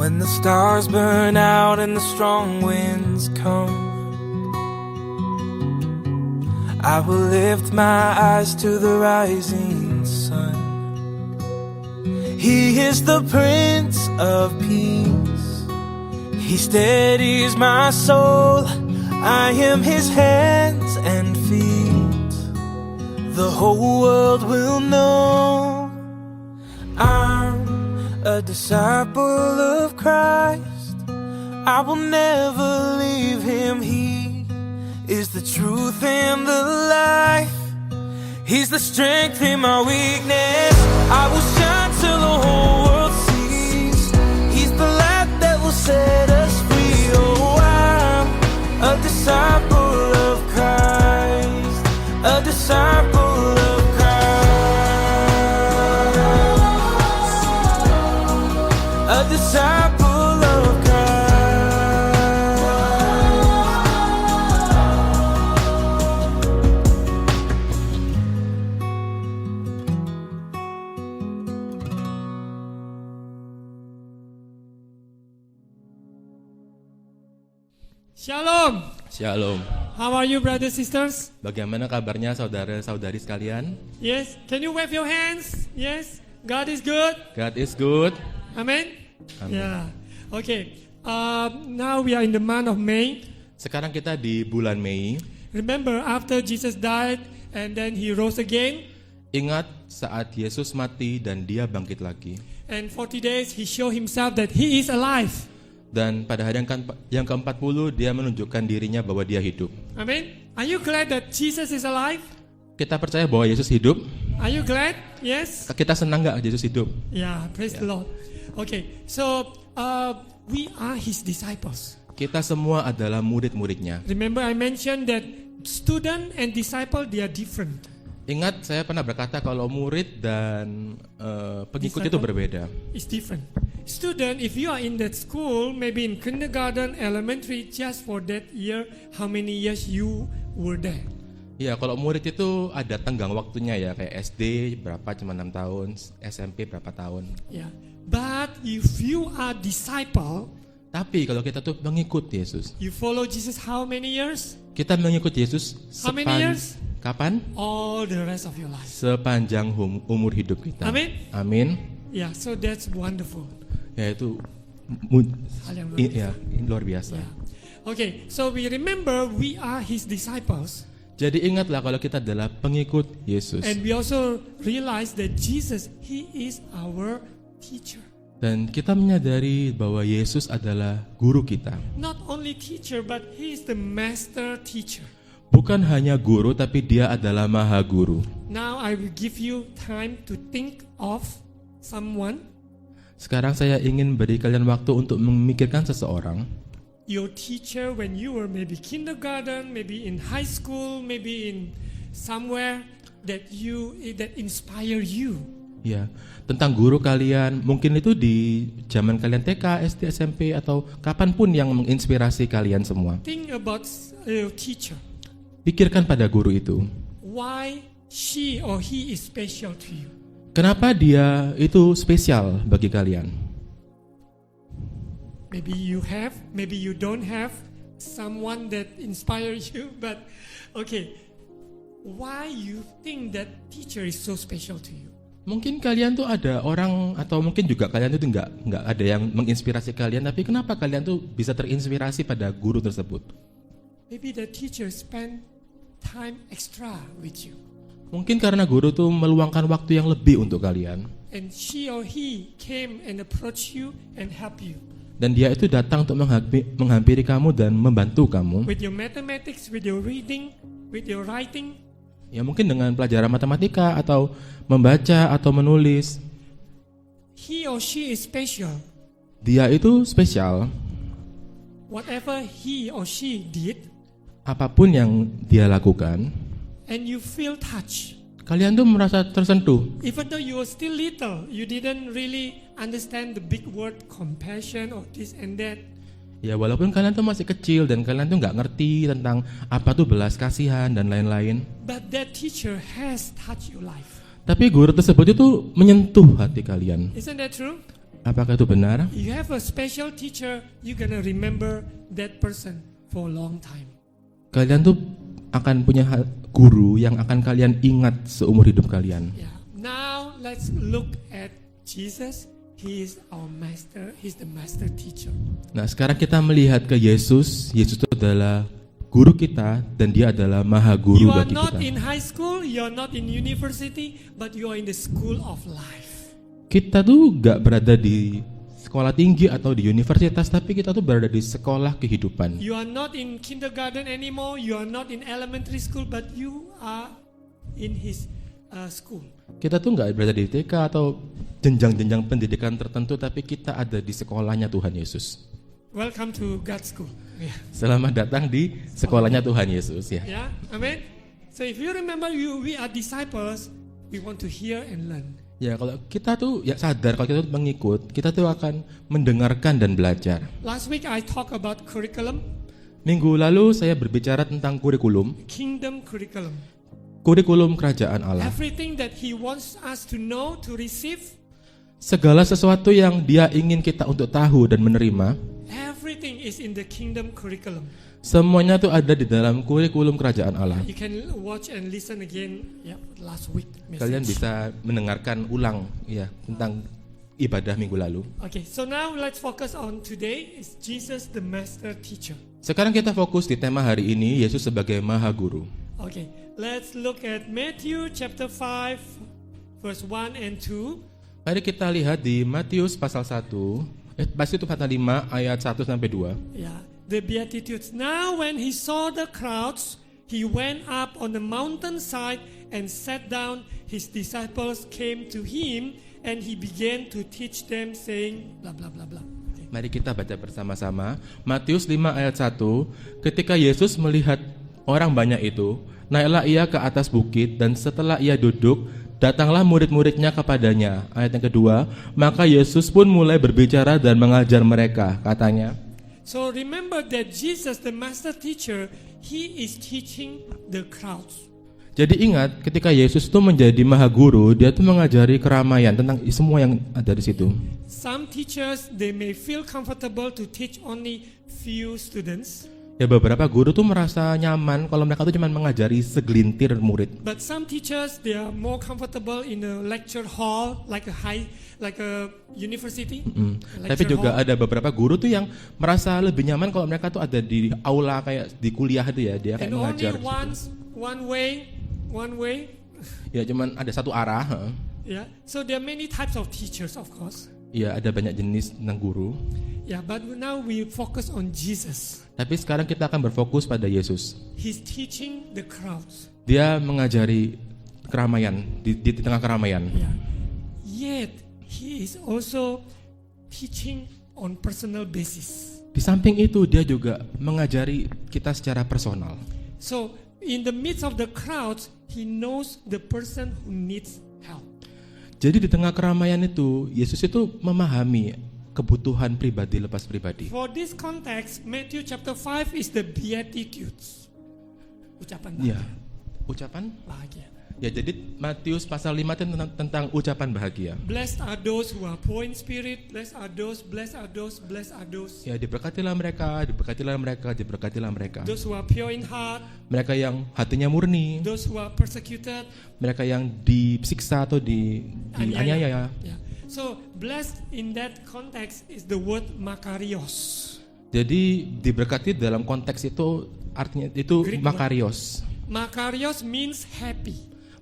When the stars burn out and the strong winds come, I will lift my eyes to the rising sun. He is the Prince of Peace. He steadies my soul. I am His hands and feet. The whole world will know I'm a disciple of Christ. I will never leave Him. He is the truth and the life. He's the strength in my weakness. I will shine till the whole world sees. He's the light that will set us free. Oh, I'm a disciple of Christ. A disciple of Christ. A disciple of Christ. Shalom. Shalom. How are you, brothers and sisters? Bagaimana kabarnya saudara-saudari sekalian? Yes. Can you wave your hands? Yes. God is good. God is good. Amen. Amen. Yeah. Okay. Now we are in the month of May. Sekarang kita di bulan Mei. Remember, after Jesus died and then He rose again, Ingat saat Yesus mati dan Dia bangkit lagi. and 40 days He showed Himself that He is alive. Dan pada hari yang ke-40 Dia menunjukkan dirinya bahwa Dia hidup. Amen. Are you glad that Jesus is alive? Kita percaya bahwa Yesus hidup. Are you glad? Yes. Kita senang gak Yesus hidup? Yeah. Praise the Lord. Okay. So we are His disciples. Kita semua adalah murid-muridnya. Remember, I mentioned that student and disciple, they are different. Ingat saya pernah berkata kalau murid dan pengikut itu Disciple? berbeda. It's different. Student, if you are in that school, maybe in kindergarten, elementary, just for that year, how many years you were there? Ya, kalau murid itu ada tenggang waktunya ya, kayak SD berapa cuma 6 tahun, SMP berapa tahun. Yeah. But if you are disciple, Tapi kalau kita tuh mengikut Yesus, you follow Jesus how many years? kita mengikut Yesus How many years? kapan? All the rest of your life. Sepanjang umur hidup kita. Amin. Amin. Yeah, so that's wonderful. Ya itu Hal yang luar biasa. ya, luar biasa. Yeah. Okay, so we remember we are His disciples. Jadi ingatlah kalau kita adalah pengikut Yesus. And we also realize that Jesus, He is our teacher. Dan kita menyadari bahwa Yesus adalah guru kita. Not only teacher, but He is the master teacher. Bukan hanya guru, tapi Dia adalah maha guru. Now I will give you time to think of someone, Sekarang saya ingin beri kalian waktu untuk memikirkan seseorang. your teacher when you were maybe kindergarten, maybe in high school, maybe in somewhere that inspire you. Ya, tentang guru kalian, mungkin itu di zaman kalian TK, SD, SMP atau kapanpun yang menginspirasi kalian semua. Think about your teacher. Pikirkan pada guru itu. Why she or he is special to you? Kenapa dia itu spesial bagi kalian? Maybe you have, maybe you don't have someone that inspires you, but okay. Why you think that teacher is so special to you? Mungkin kalian tuh ada orang atau mungkin juga kalian itu nggak ada yang menginspirasi kalian, tapi kenapa kalian tuh bisa terinspirasi pada guru tersebut? Maybe the teacher spend time extra with you, Mungkin karena guru tuh meluangkan waktu yang lebih untuk kalian. and she or he came and approach you and help you Dan dia itu datang untuk menghampiri kamu dan membantu kamu. with your mathematics, with your reading, with your writing. Ya mungkin dengan pelajaran matematika atau membaca atau menulis. He or she is special. Dia itu spesial. Whatever he or she did, Apapun yang dia lakukan, and you feel touched. kalian tuh merasa tersentuh. Even though you were still little, you didn't really understand the big word compassion or this and that. Ya walaupun kalian tuh masih kecil dan kalian tuh nggak ngerti tentang apa tuh belas kasihan dan lain-lain. But that teacher has touched your life. Tapi guru tersebut itu menyentuh hati kalian. Isn't that true? Apakah itu benar? You have a special teacher, you're gonna remember that person for a long time. Kalian tuh akan punya guru yang akan kalian ingat seumur hidup kalian. Yeah. Now let's look at Jesus. He is our master. He's the master teacher. Nah, sekarang kita melihat ke Yesus. Yesus itu adalah guru kita dan dia adalah maha guru You are bagi not kita. in high school, you are not in university, but you are in the school of life. Kita tuh gak berada di sekolah tinggi atau di universitas, tapi kita tuh berada di sekolah kehidupan. You are not in kindergarten anymore, you are not in elementary school, but you are in his school. Kita tuh gak berada di TK atau jenjang-jenjang pendidikan tertentu, tapi kita ada di sekolahnya Tuhan Yesus. Welcome to God's school. Yeah. Selamat datang di sekolahnya Tuhan Yesus ya. Yeah, amen. So if you remember, we are disciples. We want to hear and learn. Ya, kalau kita tuh ya sadar kalau kita tuh mengikut, kita tuh akan mendengarkan dan belajar. Last week I talked about curriculum, Minggu lalu saya berbicara tentang kurikulum, kingdom curriculum. kurikulum kerajaan Allah. Everything that He wants us to know, to receive, Segala sesuatu yang Dia ingin kita untuk tahu dan menerima, everything is in the kingdom curriculum. semuanya tuh ada di dalam kurikulum kerajaan Allah. You can watch and listen again. Yeah, last week message. Kalian bisa mendengarkan ulang ya tentang ibadah minggu lalu. Okay, so now let's focus on today. Is Jesus the master teacher? Sekarang kita fokus di tema hari ini, Yesus sebagai maha guru. Okay, let's look at Matthew chapter 5, verse 1 and 2. Mari kita lihat di Matius pasal 1, pasal itu pasal 5 ayat 1 sampai 2. Yeah, the Beatitudes. Now when he saw the crowds, he went up on the mountainside and sat down. His disciples came to him and he began to teach them saying blah blah blah blah. Okay. Mari kita baca bersama-sama. Matius 5 ayat 1. Ketika Yesus melihat orang banyak itu, naiklah ia ke atas bukit dan setelah ia duduk, datanglah murid-muridnya kepadanya. Ayat yang kedua, maka Yesus pun mulai berbicara dan mengajar mereka. Katanya, So remember that Jesus, the master teacher, he is teaching the crowds. jadi ingat ketika Yesus itu menjadi maha guru, dia tuh mengajari keramaian tentang semua yang ada di situ. Some teachers, they may feel comfortable to teach only few students. Ya beberapa guru tuh merasa nyaman kalau mereka tuh cuma mengajari segelintir murid. But some teachers, they are more comfortable in a lecture hall, like a university. Tapi Lecture juga hall. ada beberapa guru tuh yang merasa lebih nyaman kalau mereka tuh ada di aula kayak di kuliah itu ya, dia kayak And only mengajar. di situ. one way. Ya cuman ada satu arah. Yeah. So there are many types of teachers, of course. Ya ada banyak jenis tentang guru. Yeah, but now we focus on Jesus. Tapi sekarang kita akan berfokus pada Yesus. He's teaching the crowds. Dia mengajari keramaian di tengah keramaian. Yeah. Yet he is also teaching on personal basis. Di samping itu dia juga mengajari kita secara personal. So in the midst of the crowds, he knows the person who needs help. Jadi di tengah keramaian itu, Yesus itu memahami kebutuhan pribadi lepas pribadi. For this context, Matthew chapter 5 is the Beatitudes. Ucapan Ya, bahagia. ucapan? Bahagia. Ya, jadi Matius pasal 5 itu tentang ucapan bahagia. Blessed are those who are poor in spirit. Blessed are those, blessed are those, blessed are those. Ya, diberkatilah mereka, diberkatilah mereka, diberkatilah mereka. Those who are pure in heart. Mereka yang hatinya murni, Those who are persecuted. mereka yang disiksa atau dianiaya. Yeah. So blessed in that context is the word makarios. Jadi diberkati dalam konteks itu artinya itu Greek word. makarios. Makarios means happy.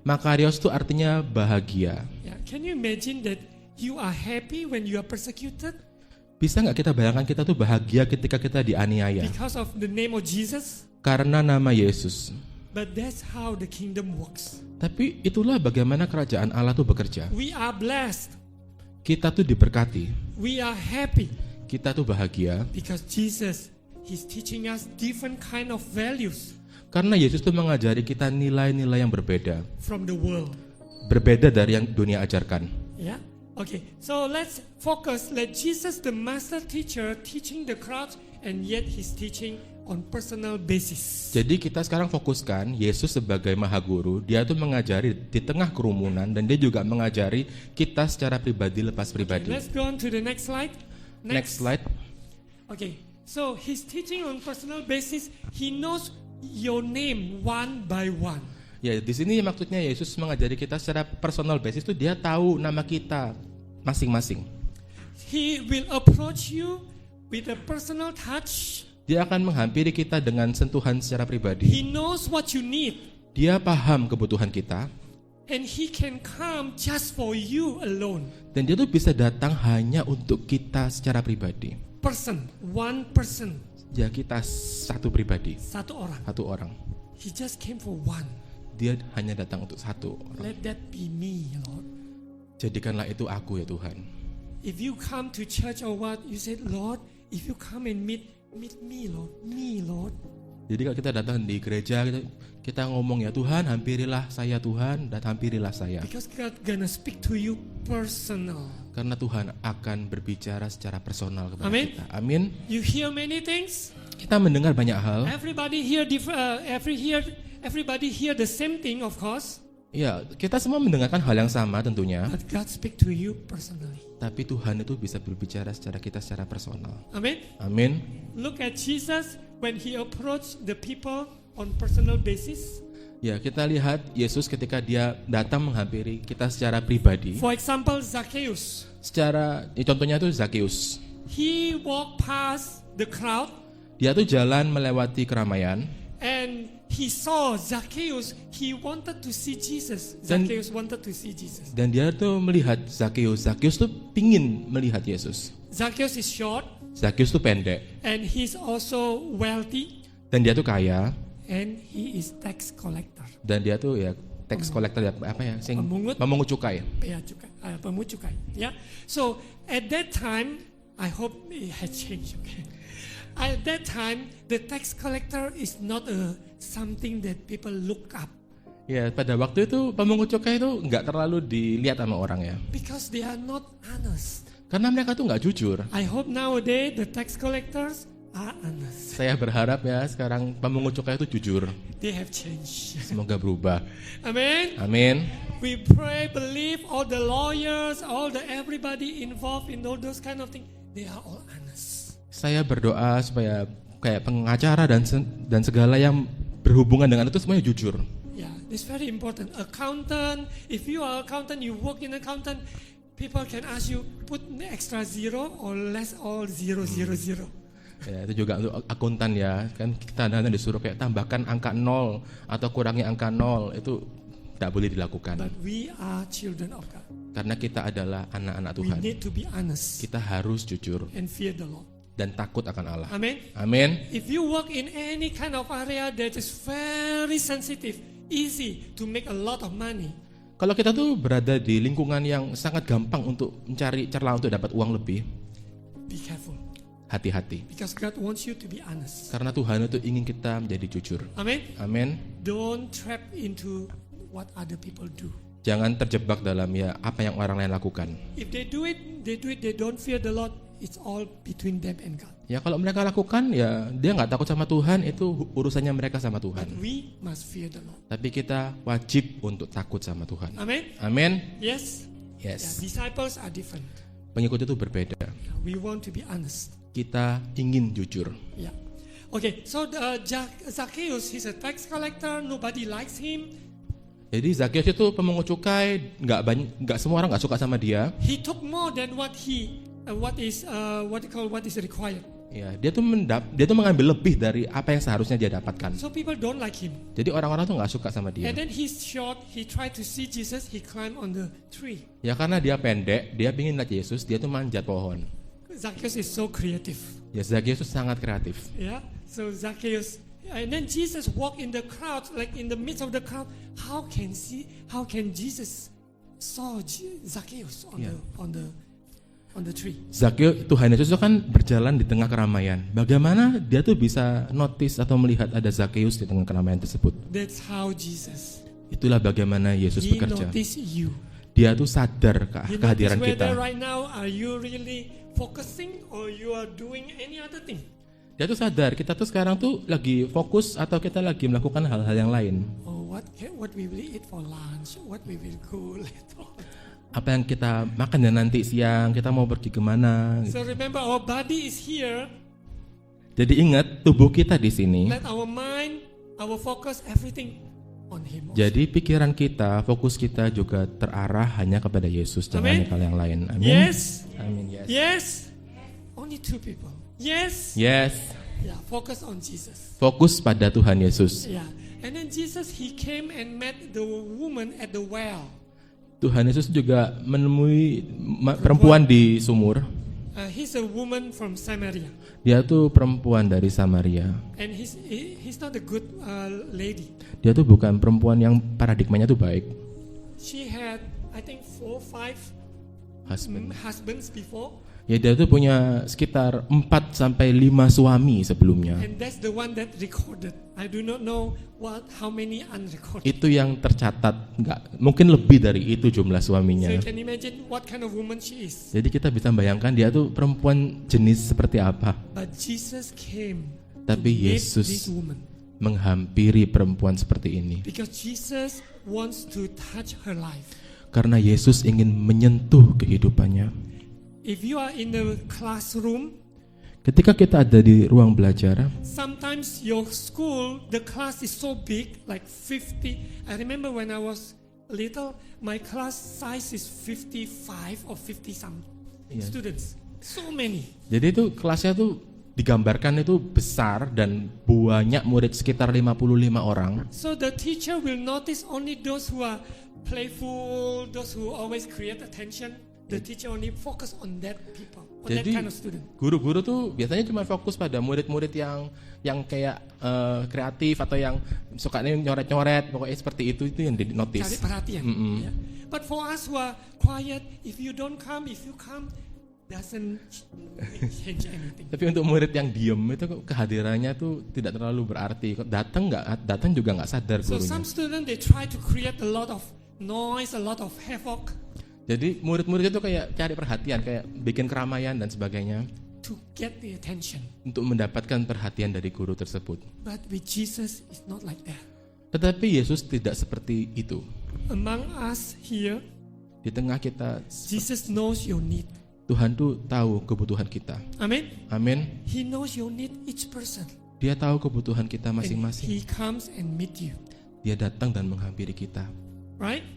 Makarios itu artinya bahagia. Yeah. Can you imagine that you are happy when you are persecuted Bisa nggak kita bayangkan kita tuh bahagia ketika kita dianiaya because of the name of Jesus? karena nama Yesus? But that's how the kingdom works. Tapi itulah bagaimana kerajaan Allah tuh bekerja. We are blessed. Kita tuh diberkati, We are happy kita tuh bahagia because Jesus, He's teaching us different kind of values karena Yesus tuh mengajari kita nilai-nilai yang berbeda, from the world. berbeda dari yang dunia ajarkan. Yeah. Okay. So let's focus. Let Jesus, the master teacher, teaching the crowds, and yet He's teaching on personal basis. Jadi kita sekarang fokuskan Yesus sebagai Maha Guru, dia tuh mengajari di tengah kerumunan dan dia juga mengajari kita secara pribadi lepas pribadi. Let's go on to the next slide. Next slide. Okay, so he's teaching on personal basis. He knows your name one by one. Ya, di sini maksudnya Yesus mengajari kita secara personal basis tuh dia tahu nama kita masing-masing. He will approach you with a personal touch. Dia akan menghampiri kita dengan sentuhan secara pribadi. He knows what you need. Dia paham kebutuhan kita. And he can come just for you alone. Dan dia tuh bisa datang hanya untuk kita secara pribadi. Person, one person. Ya kita satu pribadi, Satu orang. satu orang. He just came for one. Dia hanya datang untuk satu orang. Let that be me, Lord. Jadikanlah itu aku ya Tuhan. If you come to church or what, you said, Lord, if you come and meet me, Lord. Jadi kalau kita datang di gereja, kita ngomong ya Tuhan, hampirilah saya Tuhan, dan hampirilah saya. Because God gonna speak to you personal. Karena Tuhan akan berbicara secara personal kepada Amin. kita. Amin. You hear many things. Kita mendengar banyak hal. Everybody hear everybody hear the same thing, of course. Ya, kita semua mendengarkan hal yang sama tentunya. But God speak to you personally. Tapi Tuhan itu bisa berbicara secara personal. Amen. Amin. Look at Jesus when he approached the people on personal basis. Ya, kita lihat Yesus ketika dia datang menghampiri kita secara pribadi. For example, Zacchaeus. Contohnya itu Zakheus. He walked past the crowd Dia tuh jalan melewati keramaian. and he saw Zacchaeus. He wanted to see Jesus. Dan- Zacchaeus wanted to see Jesus. Dan dia tuh melihat Zakheus. Zakheus tuh pingin melihat Yesus. Zacchaeus is short Zakheus tuh pendek. and he's also wealthy Dan dia tuh kaya. and he is tax collector. Dan dia tuh ya tax collector ya, apa ya? Pemungut cukai. Bea cukai, pemungut cukai. Yeah. So at that time, I hope it has changed. Okay. At that time, the tax collector is not something that people look up Ya, pada waktu itu pemungut cukai itu nggak terlalu dilihat sama orang ya. because they are not honest. Karena mereka tuh nggak jujur. I hope nowadays the tax collectors are honest. Saya berharap ya sekarang pemungut cukai itu jujur. They have changed. Semoga berubah. Amen. Amin. We pray, believe all the lawyers, everybody involved in all those kind of things, they are all honest. Saya berdoa supaya kayak pengacara dan segala yang berhubungan dengan itu semuanya jujur. Yeah, it's very important. Accountant, if you are accountant, you work in accountant, people can ask you put extra zero or less or zero. Ya, itu juga untuk akuntan ya. Kan kita kadang disuruh kayak tambahkan angka 0 atau kurangi angka 0. Itu tidak boleh dilakukan. But we are children of God. Karena kita adalah anak-anak We Tuhan. need to be honest Kita harus jujur and fear the Lord. dan takut akan Allah. Amen. Amin. If you work in any kind of area that is very sensitive, easy to make a lot of money, Kalau kita tuh berada di lingkungan yang sangat gampang untuk mencari celah untuk dapat uang lebih, be careful hati-hati. because God wants you to be honest. Karena Tuhan itu ingin kita menjadi jujur. Amen. Amin. Don't trap into what other people do. Jangan terjebak dalam ya apa yang orang lain lakukan. If they do it, they don't fear the Lord. It's all between them and God. Ya kalau mereka lakukan ya dia nggak takut sama Tuhan, itu urusannya mereka sama But Tuhan. we must fear the Lord. Tapi kita wajib untuk takut sama Tuhan. Amen. Amin. Yes. Yeah, Yes. disciples are different. Pengikut itu berbeda. Yeah, we want to be honest. Kita ingin jujur. Yeah. Okay. So Zacchaeus, he's a tax collector. Nobody likes him. Jadi Zakheus itu pemungut cukai, nggak semua orang nggak suka sama dia. He took more than what is required. Ya, dia tuh mengambil lebih dari apa yang seharusnya dia dapatkan. So people don't like him. Jadi orang-orang tuh nggak suka sama dia. And then he's short. He tried to see Jesus. He climbed on the tree. Ya karena dia pendek, dia ingin lihat Yesus, dia tuh manjat pohon. Zacchaeus is so creative. Ya Zakheus itu sangat kreatif. Yeah. So Zacchaeus, and then Jesus walked in the crowd, like in the midst of the crowd. How can Jesus saw Zacchaeus on the tree? Zakheus, Tuhan Yesus itu kan berjalan di tengah keramaian. Bagaimana dia tuh bisa notice atau melihat ada Zakheus di tengah keramaian tersebut? That's how Jesus. Itulah bagaimana Yesus He bekerja. noticed you. Dia tuh sadar He kehadiran noticed whether kita. right now are you really focusing or you are doing any other thing. Dia tuh sadar kita tuh sekarang tuh lagi fokus atau kita lagi melakukan hal-hal yang lain. Oh, what we will eat for lunch, what we will go later on. Apa yang kita makan ya nanti siang, kita mau pergi kemana. So remember, our body is here. Jadi ingat, tubuh kita di sini. Let our mind, our focus, everything on Him. Also. Jadi pikiran kita, fokus kita juga terarah hanya kepada Yesus, jangan Amin. hal yang lain. Amin. Yes. Amin. Yes. Yes. Only 2 people. Yes. Yes. Yeah. Focus on Jesus. Fokus pada Tuhan Yesus. Yeah. And then Jesus, He came and met the woman at the well. Tuhan Yesus juga menemui perempuan di sumur. He's a woman from Samaria, Dia tuh perempuan dari Samaria. and he's not a good lady. Dia tuh bukan perempuan yang paradigmanya tuh baik. She had, I think, 4 or 5 husbands before, Ya dia tuh punya sekitar 4 sampai 5 suami sebelumnya. and that's the one that recorded. I do not know how many unrecorded. Itu yang tercatat, nggak mungkin lebih dari itu jumlah So suaminya. you can imagine what kind of woman she is. Jadi kita bisa bayangkan dia tuh perempuan jenis seperti apa. But Jesus came Tapi to meet Yesus this woman menghampiri perempuan seperti ini. because Jesus wants to touch her life. Karena Yesus ingin menyentuh kehidupannya. If you are in the classroom, Ketika kita ada di ruang belajar, sometimes your school, the class is so big, like 50. I remember when I was little, my class size is 55 or 50 some Iya. students. So many. jadi itu kelasnya tuh digambarkan itu besar dan banyak murid sekitar 55 orang. So the teacher will notice only those who are playful, those who always create attention. The teacher only focus on that people, on that Jadi kind of student. guru-guru tuh biasanya cuma fokus pada murid-murid yang kayak kreatif atau yang sukanya nyoret-nyoret, pokoknya seperti itu yang di Cari notice. perhatian. Mm-mm. Yeah. But for us who are quiet, if you come, doesn't change anything. Tapi untuk murid yang diem itu kehadirannya tuh tidak terlalu berarti. Datang juga nggak sadar So gurunya. some students they try to create a lot of noise, a lot of havoc Jadi murid-murid itu kayak cari perhatian, kayak bikin keramaian dan sebagainya to get the attention. untuk mendapatkan perhatian dari guru tersebut. But with Jesus, it's not like that. Tetapi Yesus tidak seperti itu. Among us here, Di tengah kita, Jesus knows your need. Tuhan tuh tahu kebutuhan kita. Amen. Amin. He knows your need, each person. Dia tahu kebutuhan kita And masing-masing. He comes and meet you. Dia datang dan menghampiri kita. Right?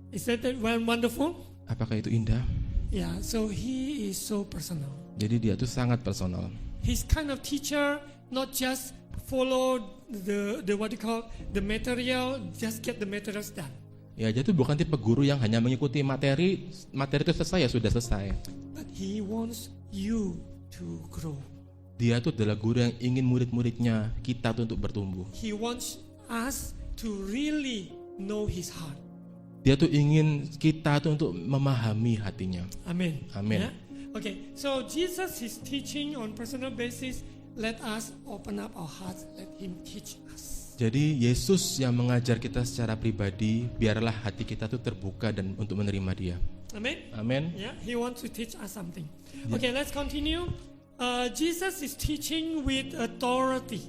Is that wonderful? Apakah itu indah? Yeah, so He is so personal. Jadi dia tuh sangat personal. He's kind of teacher, not just follow the what you call the material, just get the materials done. Ya, dia tuh bukan tipe guru yang hanya mengikuti materi itu selesai ya sudah selesai. But He wants you to grow. Dia tuh adalah guru yang ingin murid-muridnya kita tuh untuk bertumbuh. He wants us to really know His heart. Dia tuh ingin kita tuh untuk memahami hatinya. Amen. Amen. Yeah? Okay, so Jesus is teaching on personal basis. Let us open up our hearts. Let Him teach us. Jadi Yesus yang mengajar kita secara pribadi, biarlah hati kita tuh terbuka dan untuk menerima Dia. Amen. Amin. Yeah, He wants to teach us something. Okay, let's continue. Jesus is teaching with authority.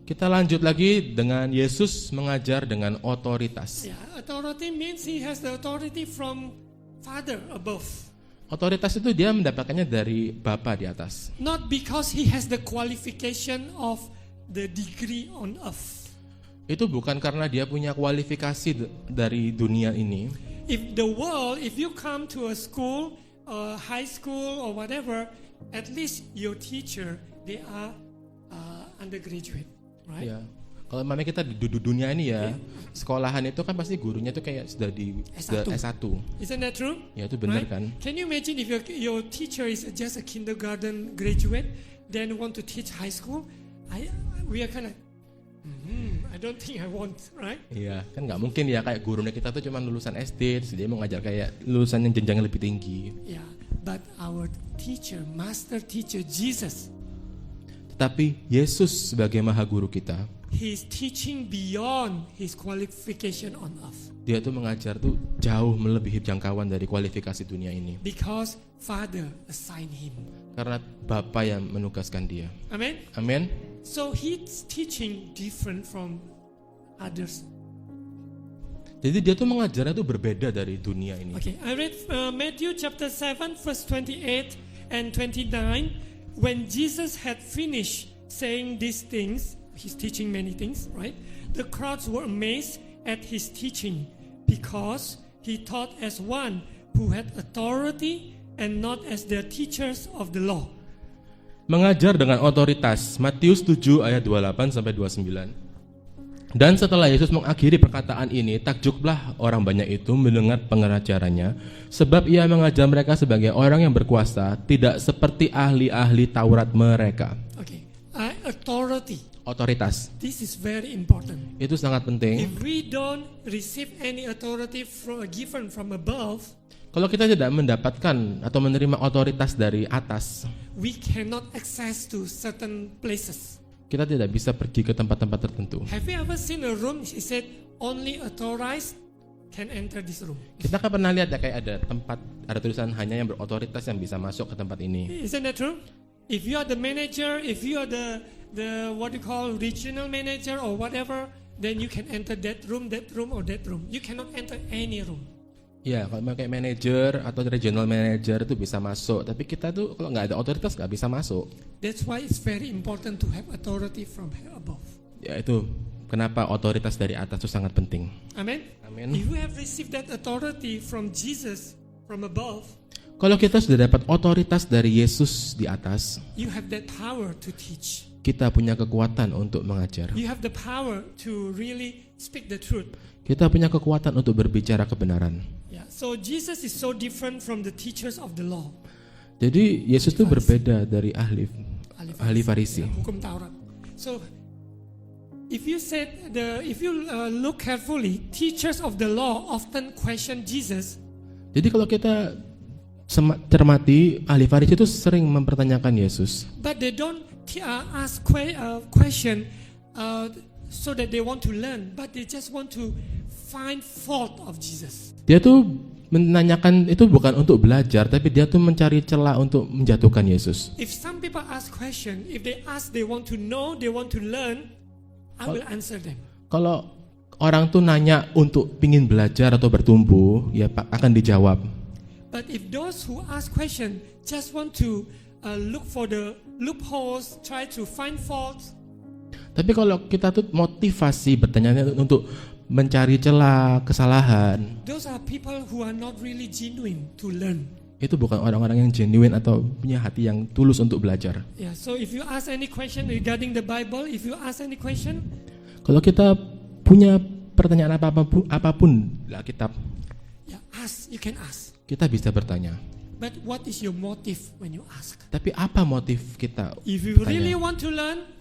Kita lanjut lagi dengan Yesus mengajar dengan otoritas. Yeah, authority means He has the authority from Father above. Otoritas itu dia mendapatkannya dari Bapa di atas. Not because He has the qualification of the degree on earth. Itu bukan karena dia punya kualifikasi dari dunia ini. If you come to a school, high school or whatever, at least your teacher, they are undergraduate, right? Ya. Kalau memang kita di dunia ini ya, sekolahan itu kan pasti gurunya tuh kayak sudah di S1. S1. Isn't that true? Ya itu benar Right? kan? Can you imagine if your teacher is just a kindergarten graduate, then want to teach high school? We are kind of, I don't think I want, right? Iya, kan nggak mungkin ya kayak gurunya kita tuh cuma lulusan SD, terus dia mau ngajar kayak lulusan yang jenjangnya lebih tinggi. Yeah, but our teacher, master teacher, Jesus, Tetapi Yesus sebagai maha guru kita, he's teaching beyond his qualification on earth. Dia tuh mengajar tuh jauh melebihi jangkauan dari kualifikasi dunia ini. Because Father assigned him. Karena Bapa yang menugaskan dia. Amen. Amin. So he's teaching different from others. Jadi dia tuh mengajarnya tuh berbeda dari dunia ini. Okay, I read Matthew chapter 7 verse 28 and 29. When Jesus had finished saying these things, he's teaching many things, right? The crowds were amazed at his teaching because he taught as one who had authority and not as their teachers of the law. Mengajar dengan otoritas. Matius 7 ayat 28 sampai 29. Dan setelah Yesus mengakhiri perkataan ini, takjublah orang banyak itu mendengar pengajarannya, sebab ia mengajar mereka sebagai orang yang berkuasa, tidak seperti ahli-ahli Taurat mereka. Okay, authority. Otoritas. This is very important. Itu sangat penting. If we don't receive any authority given from above, Kalau kita tidak mendapatkan atau menerima otoritas dari atas, we cannot access to certain places. kita tidak bisa pergi ke tempat-tempat tertentu. Have you ever seen a room? He said only authorized can enter this room. Kita kan pernah lihat ya kayak ada tempat, ada tulisan hanya yang berotoritas yang bisa masuk ke tempat ini. Isn't that true? If you are the manager, if you are the what you call regional manager or whatever, then you can enter that room or that room. You cannot enter any room. Ya, kalau kayak manajer atau regional manager itu bisa masuk, tapi kita tuh kalau nggak ada otoritas nggak bisa masuk. That's why it's very important to have authority from above. Ya itu kenapa otoritas dari atas itu sangat penting. Amen. Amin. If you have received that authority from Jesus from above, Kalau kita sudah dapat otoritas dari Yesus di atas, you have that power to teach. kita punya kekuatan untuk mengajar. You have the power to really speak the truth. Kita punya kekuatan untuk berbicara kebenaran. Yeah. So Jesus is so different from the teachers of the law. Jadi Yesus itu berbeda dari ahli Farisi. Hukum Taurat. So if you look carefully, teachers of the law often question Jesus. Jadi kalau kita cermati, ahli Farisi itu sering mempertanyakan Yesus. But they don't ask question so that they want to learn, but they just want to find fault of Jesus. Dia tuh menanyakan itu bukan untuk belajar, tapi dia tuh mencari celah untuk menjatuhkan Yesus. If some people ask question, if they ask, they want to know, they want to learn, I will answer them. Kalau orang tuh nanya untuk pingin belajar atau bertumbuh, ya akan dijawab. But if those who ask question just want to look for the loopholes, try to find faults, Tapi kalau kita tuh motivasi bertanya untuk mencari celah, kesalahan, those are people who are not really genuine to learn. itu bukan orang-orang yang genuine atau punya hati yang tulus untuk belajar. Yeah, so if you ask any question regarding the Bible, if you ask any question, Kalau kita punya pertanyaan apapun Alkitab, yeah, ask, you can ask. kita bisa bertanya. But what is your motive when you ask? Tapi apa motif kita If you bertanya? really want to learn,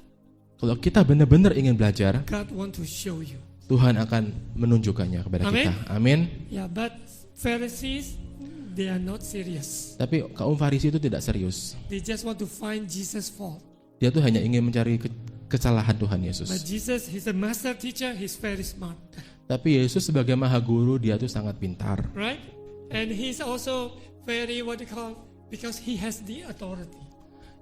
Kalau kita benar-benar ingin belajar, God want to show you. Tuhan akan menunjukkannya kepada Amin. kita. Amin. Yeah, but Pharisees, they are not serious. Tapi kaum Farisi itu tidak serius. They just want to find Jesus' fault. Dia tuh hanya ingin mencari kesalahan Tuhan Yesus. But Jesus, he's a master teacher, he's very smart. Tapi Yesus sebagai maha guru, dia tuh sangat pintar. Right? And he's also very, because he has the authority.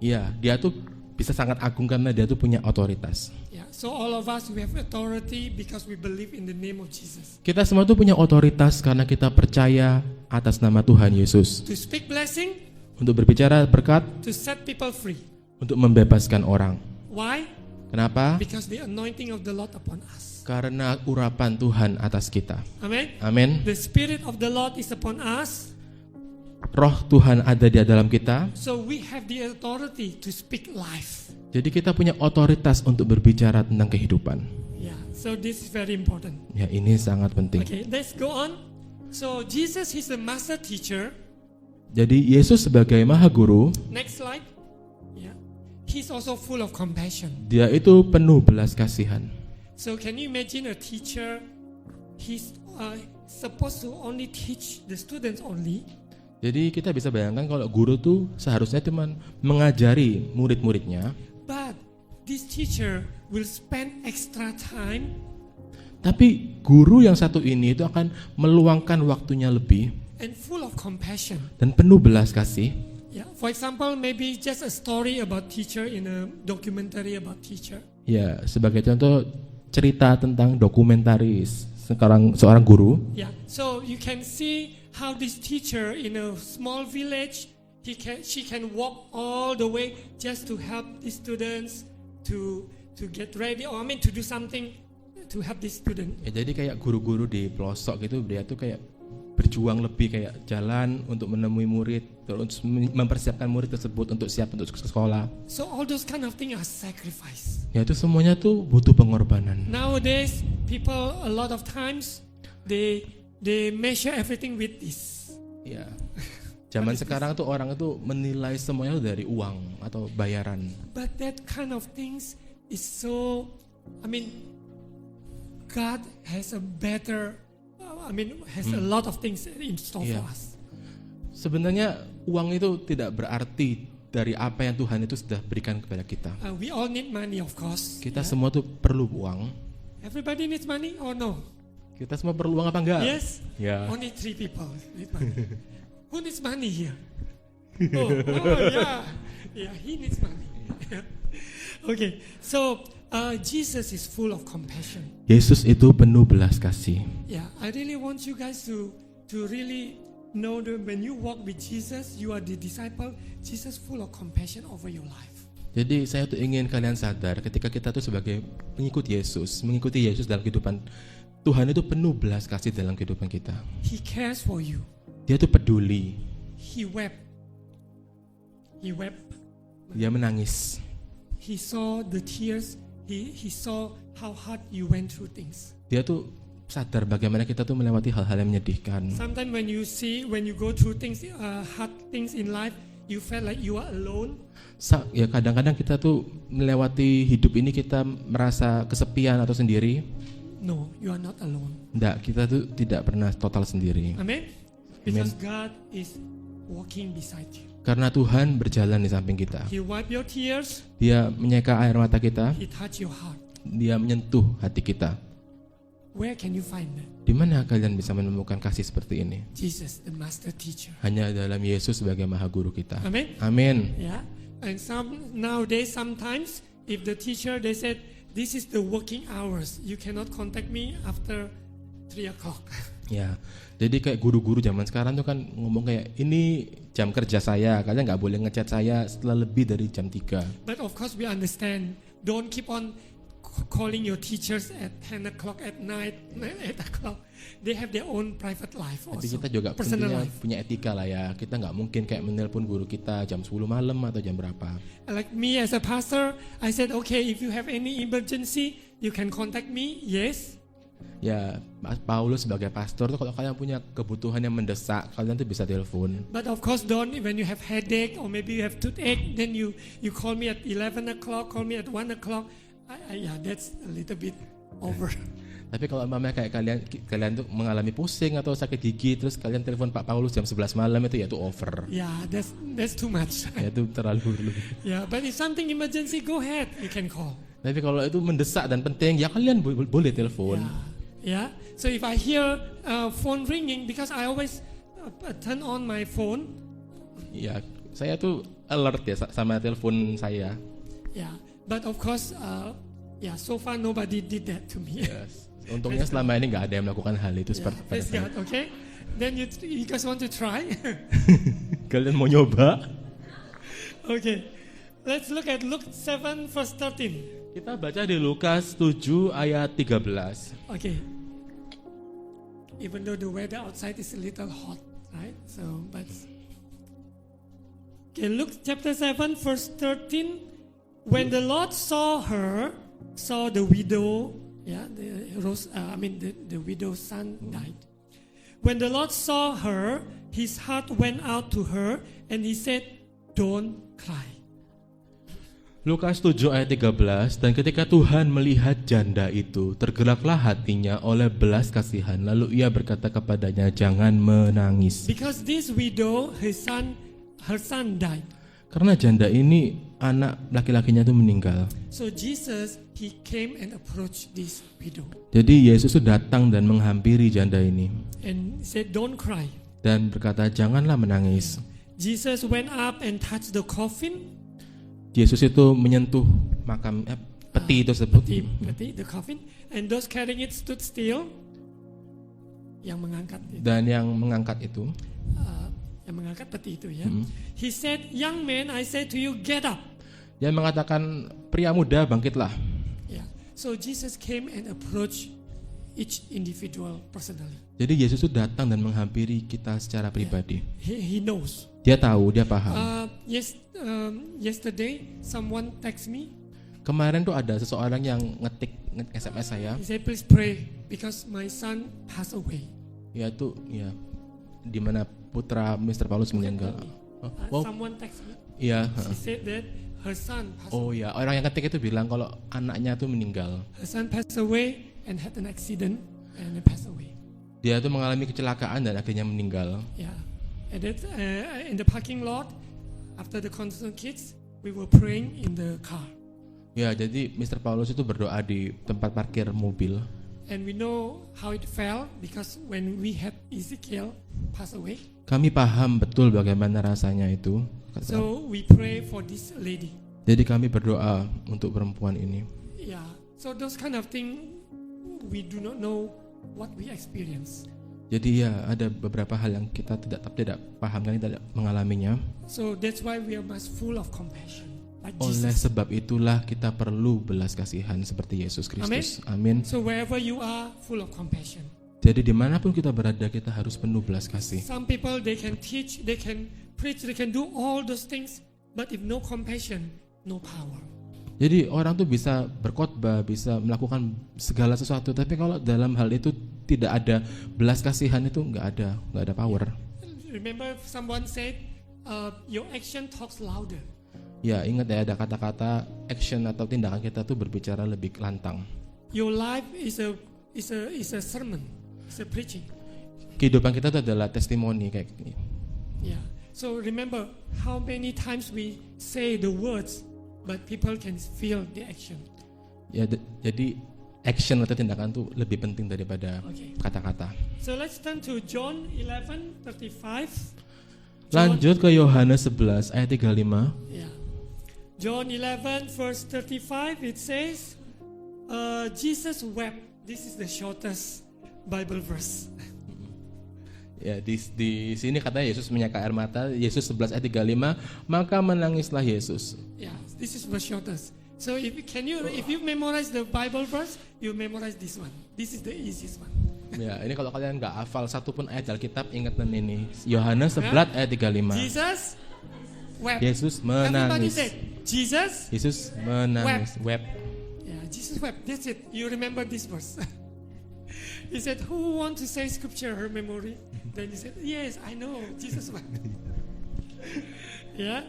Iya, dia tuh bisa sangat agung karena dia tuh punya otoritas. Yeah. So all of us, we have authority because we believe in the name of Jesus. Kita semua tuh punya otoritas karena kita percaya atas nama Tuhan Yesus. To speak blessing, Untuk berbicara berkat, to set people free. untuk membebaskan orang. Why? Kenapa? Because the anointing of the Lord upon us. Karena urapan Tuhan atas kita. Amen. Amin. The Spirit of the Lord is upon us. Roh Tuhan ada di dalam kita. So we have the authority to speak life. Jadi kita punya otoritas untuk berbicara tentang kehidupan. Yeah. So this is very important. Ya, ini sangat penting. Okay, let's go on. So Jesus, he's the master teacher. Jadi Yesus sebagai maha guru, Next slide. Yeah. He's also full of compassion. dia itu penuh belas kasihan. So can you imagine a teacher? He's supposed to only teach the students only. Jadi kita bisa bayangkan kalau guru tuh seharusnya cuma mengajari murid-muridnya. But this teacher will spend extra time Tapi guru yang satu ini itu akan meluangkan waktunya lebih and full of compassion. dan penuh belas kasih. Yeah, for example, maybe just a story about teacher in a documentary about teacher. Ya, sebagai contoh cerita tentang dokumentaris seorang guru. Yeah, so you can see how this teacher in a small village, she can walk all the way just to help the students to get ready, or to do something to help the student. Ya, jadi kayak guru-guru di pelosok gitu, dia tuh kayak berjuang lebih, kayak jalan untuk menemui murid, terus mempersiapkan murid tersebut untuk siap untuk sekolah. So all those kind of things are sacrifice. Ya, itu semuanya tuh butuh pengorbanan. Nowadays, people a lot of times they measure everything with this. Ya. Zaman sekarang tuh orang itu menilai semuanya dari uang atau bayaran. But that kind of things is so, God has a better, has a lot of things in store Yeah. for us. Sebenarnya uang itu tidak berarti dari apa yang Tuhan itu sudah berikan kepada kita. We all need money, of course. Kita Yeah. semua tuh perlu uang. Everybody needs money or no? Kita semua perlu uang apa enggak? Yes? Ya. Only 3 people need money. Who needs money here? Oh, yeah. Yeah, he needs money. Okay, so Jesus is full of compassion. Yesus itu penuh belas kasih. Yeah, I really want you guys to really know that when you walk with Jesus, you are the disciple. Jesus full of compassion over your life. Jadi saya tuh ingin kalian sadar ketika kita tuh sebagai pengikut Yesus, mengikuti Yesus dalam kehidupan, Tuhan itu penuh belas kasih dalam kehidupan kita. He cares for you. Dia tuh peduli. He wept. He wept. Dia menangis. He saw the tears. He saw how hard you went through things. Dia tuh sadar bagaimana kita tuh melewati hal-hal yang menyedihkan. Sometimes when you go through things, hard things in life, you felt like you are alone. Ya kadang-kadang kita tuh melewati hidup ini kita merasa kesepian atau sendiri. No, you are not alone. Enggak, kita tuh tidak pernah total sendiri. Amen? Because God is walking beside you. Karena Tuhan berjalan di samping kita. He wipe your tears. Dia menyeka air mata kita. He touch your heart. Dia menyentuh hati kita. Where can you find that? Di mana kalian bisa menemukan kasih seperti ini? Jesus, the master teacher. Hanya dalam Yesus sebagai maha guru kita. Amen? Amin. Yeah. And nowadays, sometimes, if the teacher, they said, this is the working hours. You cannot contact me after 3 o'clock. Ya, jadi kayak guru-guru zaman sekarang tuh kan ngomong kayak ini jam kerja saya, kalian nggak boleh ngechat saya setelah lebih dari jam 3. But of course we understand. Don't keep on calling your teachers at 10 o'clock at night, 8 o'clock. They have their own private life Tapi also. kita juga Personal life. punya etika lah ya. Kita nggak mungkin kayak menelpon guru kita jam 10 malam atau jam berapa. Like me as a pastor, I said, okay, if you have any emergency, you can contact me. Yes. Ya, Paulus sebagai pastor tuh kalau kalian punya kebutuhan yang mendesak, kalian tuh bisa telepon. But of course, don't when you have headache or maybe you have toothache, then you call me at 11 o'clock, call me at 1 o'clock. Yeah, that's a little bit over. Tapi kalau umpamanya kayak kalian tuh mengalami pusing atau sakit gigi, terus kalian telepon Pak Paulus jam 11 malam itu ya itu over. Yeah, that's too much. Ya itu terlalu berlebihan. Yeah, but if something emergency, go ahead, you can call. Tapi kalau itu mendesak dan penting, ya kalian boleh telepon. Yeah. So if I hear phone ringing, because I always turn on my phone. Ya, saya tuh alert ya sama telepon saya. Yeah. But of course, so far nobody did that to me. Yes. Untungnya selama ini nggak ada yang melakukan hal itu seperti pada Praise saya. God. Okay. Then you guys want to try? Kalian mau nyoba? Okay. Let's look at Luke 7 verse 13. Kita baca di Lukas 7 ayat 13. Okay. Even though the weather outside is a little hot, right? So, but okay, Luke chapter 7 verse 13. When the Lord saw the widow, the widow's son died. When the Lord saw her, his heart went out to her, and he said, "Don't cry." Lukas 7 ayat 13, dan ketika Tuhan melihat janda itu, tergeraklah hatinya oleh belas kasihan, lalu ia berkata kepadanya, jangan menangis. Because this widow, her son died. Karena janda ini anak laki-lakinya itu meninggal. So Jesus, he came and approached this widow Jadi Yesus itu datang dan menghampiri janda ini and said, "Don't cry." dan berkata, janganlah menangis. Jesus went up and touched the coffin, Yesus itu menyentuh makam peti itu tersebut. the coffin, and those carrying it stood still. Yang mengangkat itu, Dan yang mengangkat itu, yang mengangkat peti itu ya. He said, "Young man, I say to you, get up." dia mengatakan, pria muda bangkitlah. Yeah. So Jesus came and approached each individual personally. Jadi Yesus itu datang dan menghampiri kita secara pribadi. He knows. Dia tahu, dia paham. Yesterday, someone text me. Kemarin tuh ada seseorang yang ngetik SMS saya. He said, "Please pray because my son passed away." Yaitu ya di mana putra Mr. Paulus meninggal. Wow. Someone text me. Iya. She said that her son passed Oh away. ya, orang yang ketik itu bilang kalau anaknya tuh meninggal. Her son passed away and had an accident and he passed away. Dia tuh mengalami kecelakaan dan akhirnya meninggal. Yeah. And that, in the parking lot, after the concert kids, we were praying in the car. Ya, jadi Mr. Paulus itu berdoa di tempat parkir mobil. And we know how it felt because when we had Ezekiel pass away, Kami paham betul bagaimana rasanya itu. so we pray for this lady. Jadi kami berdoa untuk perempuan ini. Yeah. So those kind of thing, we do not know what we experience. Jadi ya ada beberapa hal yang kita tidak paham dan tidak mengalaminya. So that's why we are must full of compassion, like Oleh Jesus. sebab itulah kita perlu belas kasihan seperti Yesus Kristus. Amin. So wherever you are, full of compassion. Jadi dimanapun kita berada, kita harus penuh belas kasih. Some people, they can teach, they can preach, they can do all those things, but if no compassion, no power. Jadi orang tuh bisa berkhotbah, bisa melakukan segala sesuatu, tapi kalau dalam hal itu tidak ada belas kasihan, itu nggak ada power. Remember someone said, your action talks louder. Ya, ingat ya, ada kata-kata action atau tindakan kita tuh berbicara lebih lantang. Your life is a sermon, it's a preaching. Kehidupan kita itu adalah testimoni kayak gini. Yeah. So remember how many times we say the words, but people can feel the action. Ya, jadi action atau tindakan tuh lebih penting daripada Okay. kata-kata. So let's turn to John 11:35. Lanjut ke Yohanes 11 ayat 35. Yeah. John 11 verse 35, it says, Jesus wept. This is the shortest Bible verse. Ya, di sini katanya Yesus menyeka air mata. Yesus 11 ayat 35, maka menangislah Yesus. Yeah, this is the shortest. So if you memorize the Bible verse, you memorize this one. This is the easiest one. Ya, ini kalau kalian nggak hafal satu pun ayat Alkitab, ingat ini. Yohanes 11 ayat 35. Jesus wept. Yesus Everybody menangis. said, Jesus. Yesus menangis. Wept. Yeah, Jesus wept. That's it. You remember this verse. He said, who want to say scripture, her memory? Then he said, yes, I know. Jesus wept. Yeah.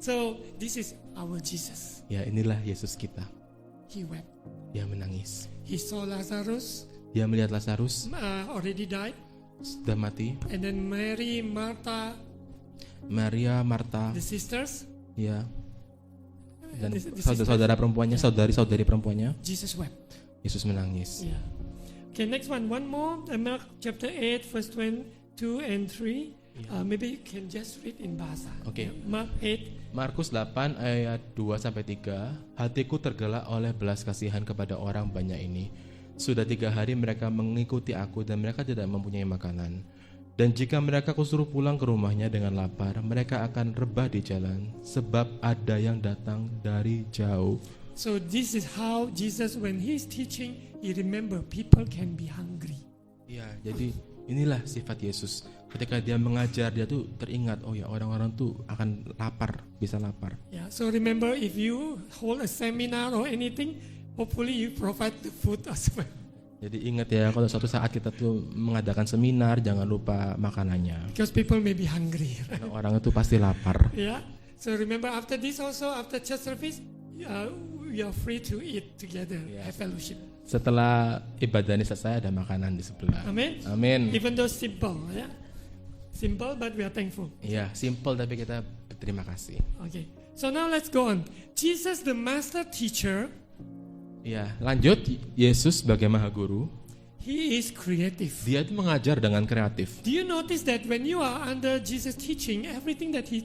So this is our Jesus. Ya, inilah Yesus kita. He wept. Dia menangis. He saw Lazarus Dia melihat Lazarus already died. sudah mati. And then Mary, Martha, Maria, Marta, the sisters. ya, dan This is- saudara-saudara perempuannya, saudari-saudari perempuannya. Jesus wept. Yesus menangis. Yeah. Okay, next one more. Mark chapter 8, verse 22 and 3. Maybe you can just read in Bahasa. Okay. Mark 8. Markus 8 ayat 2 sampai 3. Hatiku tergelak oleh belas kasihan kepada orang banyak ini. Sudah 3 hari mereka mengikuti aku dan mereka tidak mempunyai makanan. Dan jika mereka kusuruh pulang ke rumahnya dengan lapar, mereka akan rebah di jalan, sebab ada yang datang dari jauh. So this is how Jesus, when he's teaching, he remember people can be hungry. Ya, jadi inilah sifat Yesus. Ketika dia mengajar, dia tuh teringat, oh ya, orang-orang tuh akan lapar, bisa lapar. Yeah. So remember, if you hold a seminar or anything, hopefully you provide the food as well. Jadi ingat ya, kalau suatu saat kita tuh mengadakan seminar, jangan lupa makanannya. Because people may be hungry. Karena orang itu pasti lapar. Yeah. So remember, after this also, after church service, we are free to eat together, have fellowship. Setelah ibadah ini selesai, ada makanan di sebelah. Amen. Amin. Even though simple, yeah, simple, but we are thankful. Ya, simple tapi kita berterima kasih. Okay. So now let's go on. Jesus, the master teacher, Ya, lanjut. Yesus sebagai Maha Guru, he is creative. dia itu mengajar dengan kreatif. Do you notice that when you are under Jesus' teaching, everything that he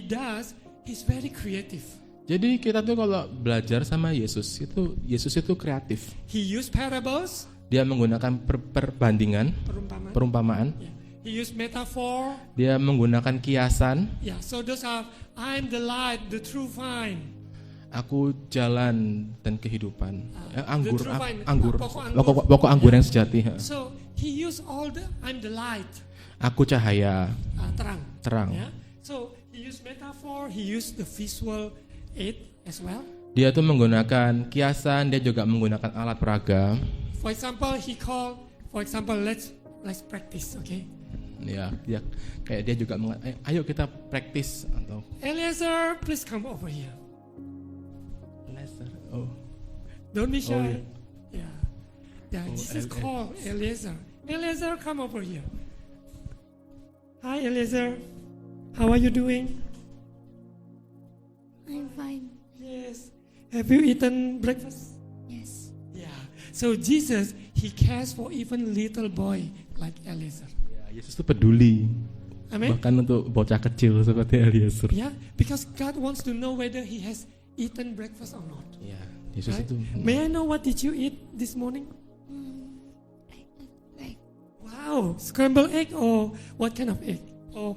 does, he's very creative. Jadi kita tuh kalau belajar sama Yesus itu kreatif. He used parables, Dia menggunakan perbandingan, perumpamaan. perumpamaan. Yeah. He used metaphor. Dia menggunakan kiasan. Yeah. So those are, I'm the light, the true vine. Aku jalan dan kehidupan. The true vine, Anggur. pokok Pokok anggur yang sejati. So he used all the, I'm the light, Aku cahaya, terang. terang. Yeah. So he used metaphor, he used the visual aid as well. Dia tuh menggunakan kiasan, dia juga menggunakan alat peraga. For example, let's practice, okay? Ya, dia kayak dia juga ayo kita praktis atau Eliezer, please come over here. oh. Don't be shy. Oh, yeah. Yeah. Yeah, Oh, Jesus called Eliezer. Eliezer, come over here. Hi, Eliezer. How are you doing? I'm fine. Yes. Have you eaten breakfast? Yes. Yeah. So Jesus, he cares for even little boy like Eliezer. Ya, Yesus tuh peduli. Amen. Bahkan untuk bocah kecil seperti Eliezer. Yeah, because God wants to know whether he has eaten breakfast or not. Ya, Yesus Right? itu. May I know what did you eat this morning? Egg. Wow, scrambled egg or what kind of egg? Or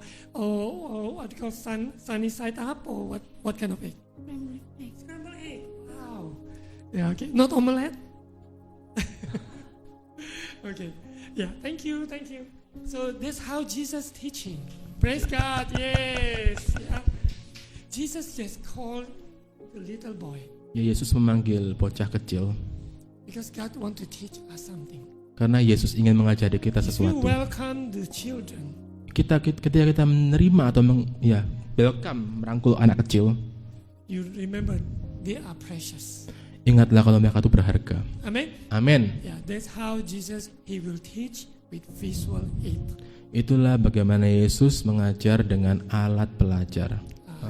what you call sunny side up or what kind of egg? Scrambled egg. Scrambled egg. Wow. Yeah, okay. Not omelette. Okay. Yeah, thank you. So that's how Jesus teaching. Praise God. Yes. Yeah. Jesus just called the little boy Ya, Yesus memanggil bocah kecil because God want to teach us something. karena Yesus ingin mengajari kita If you sesuatu. welcome the children, Ketika kita menerima atau welcome, merangkul anak kecil, you remember they are precious. ingatlah kalau mereka itu berharga. Amen. Amin. Yeah, that's how Jesus he will teach with visual aid. Itulah bagaimana Yesus mengajar dengan alat pelajar,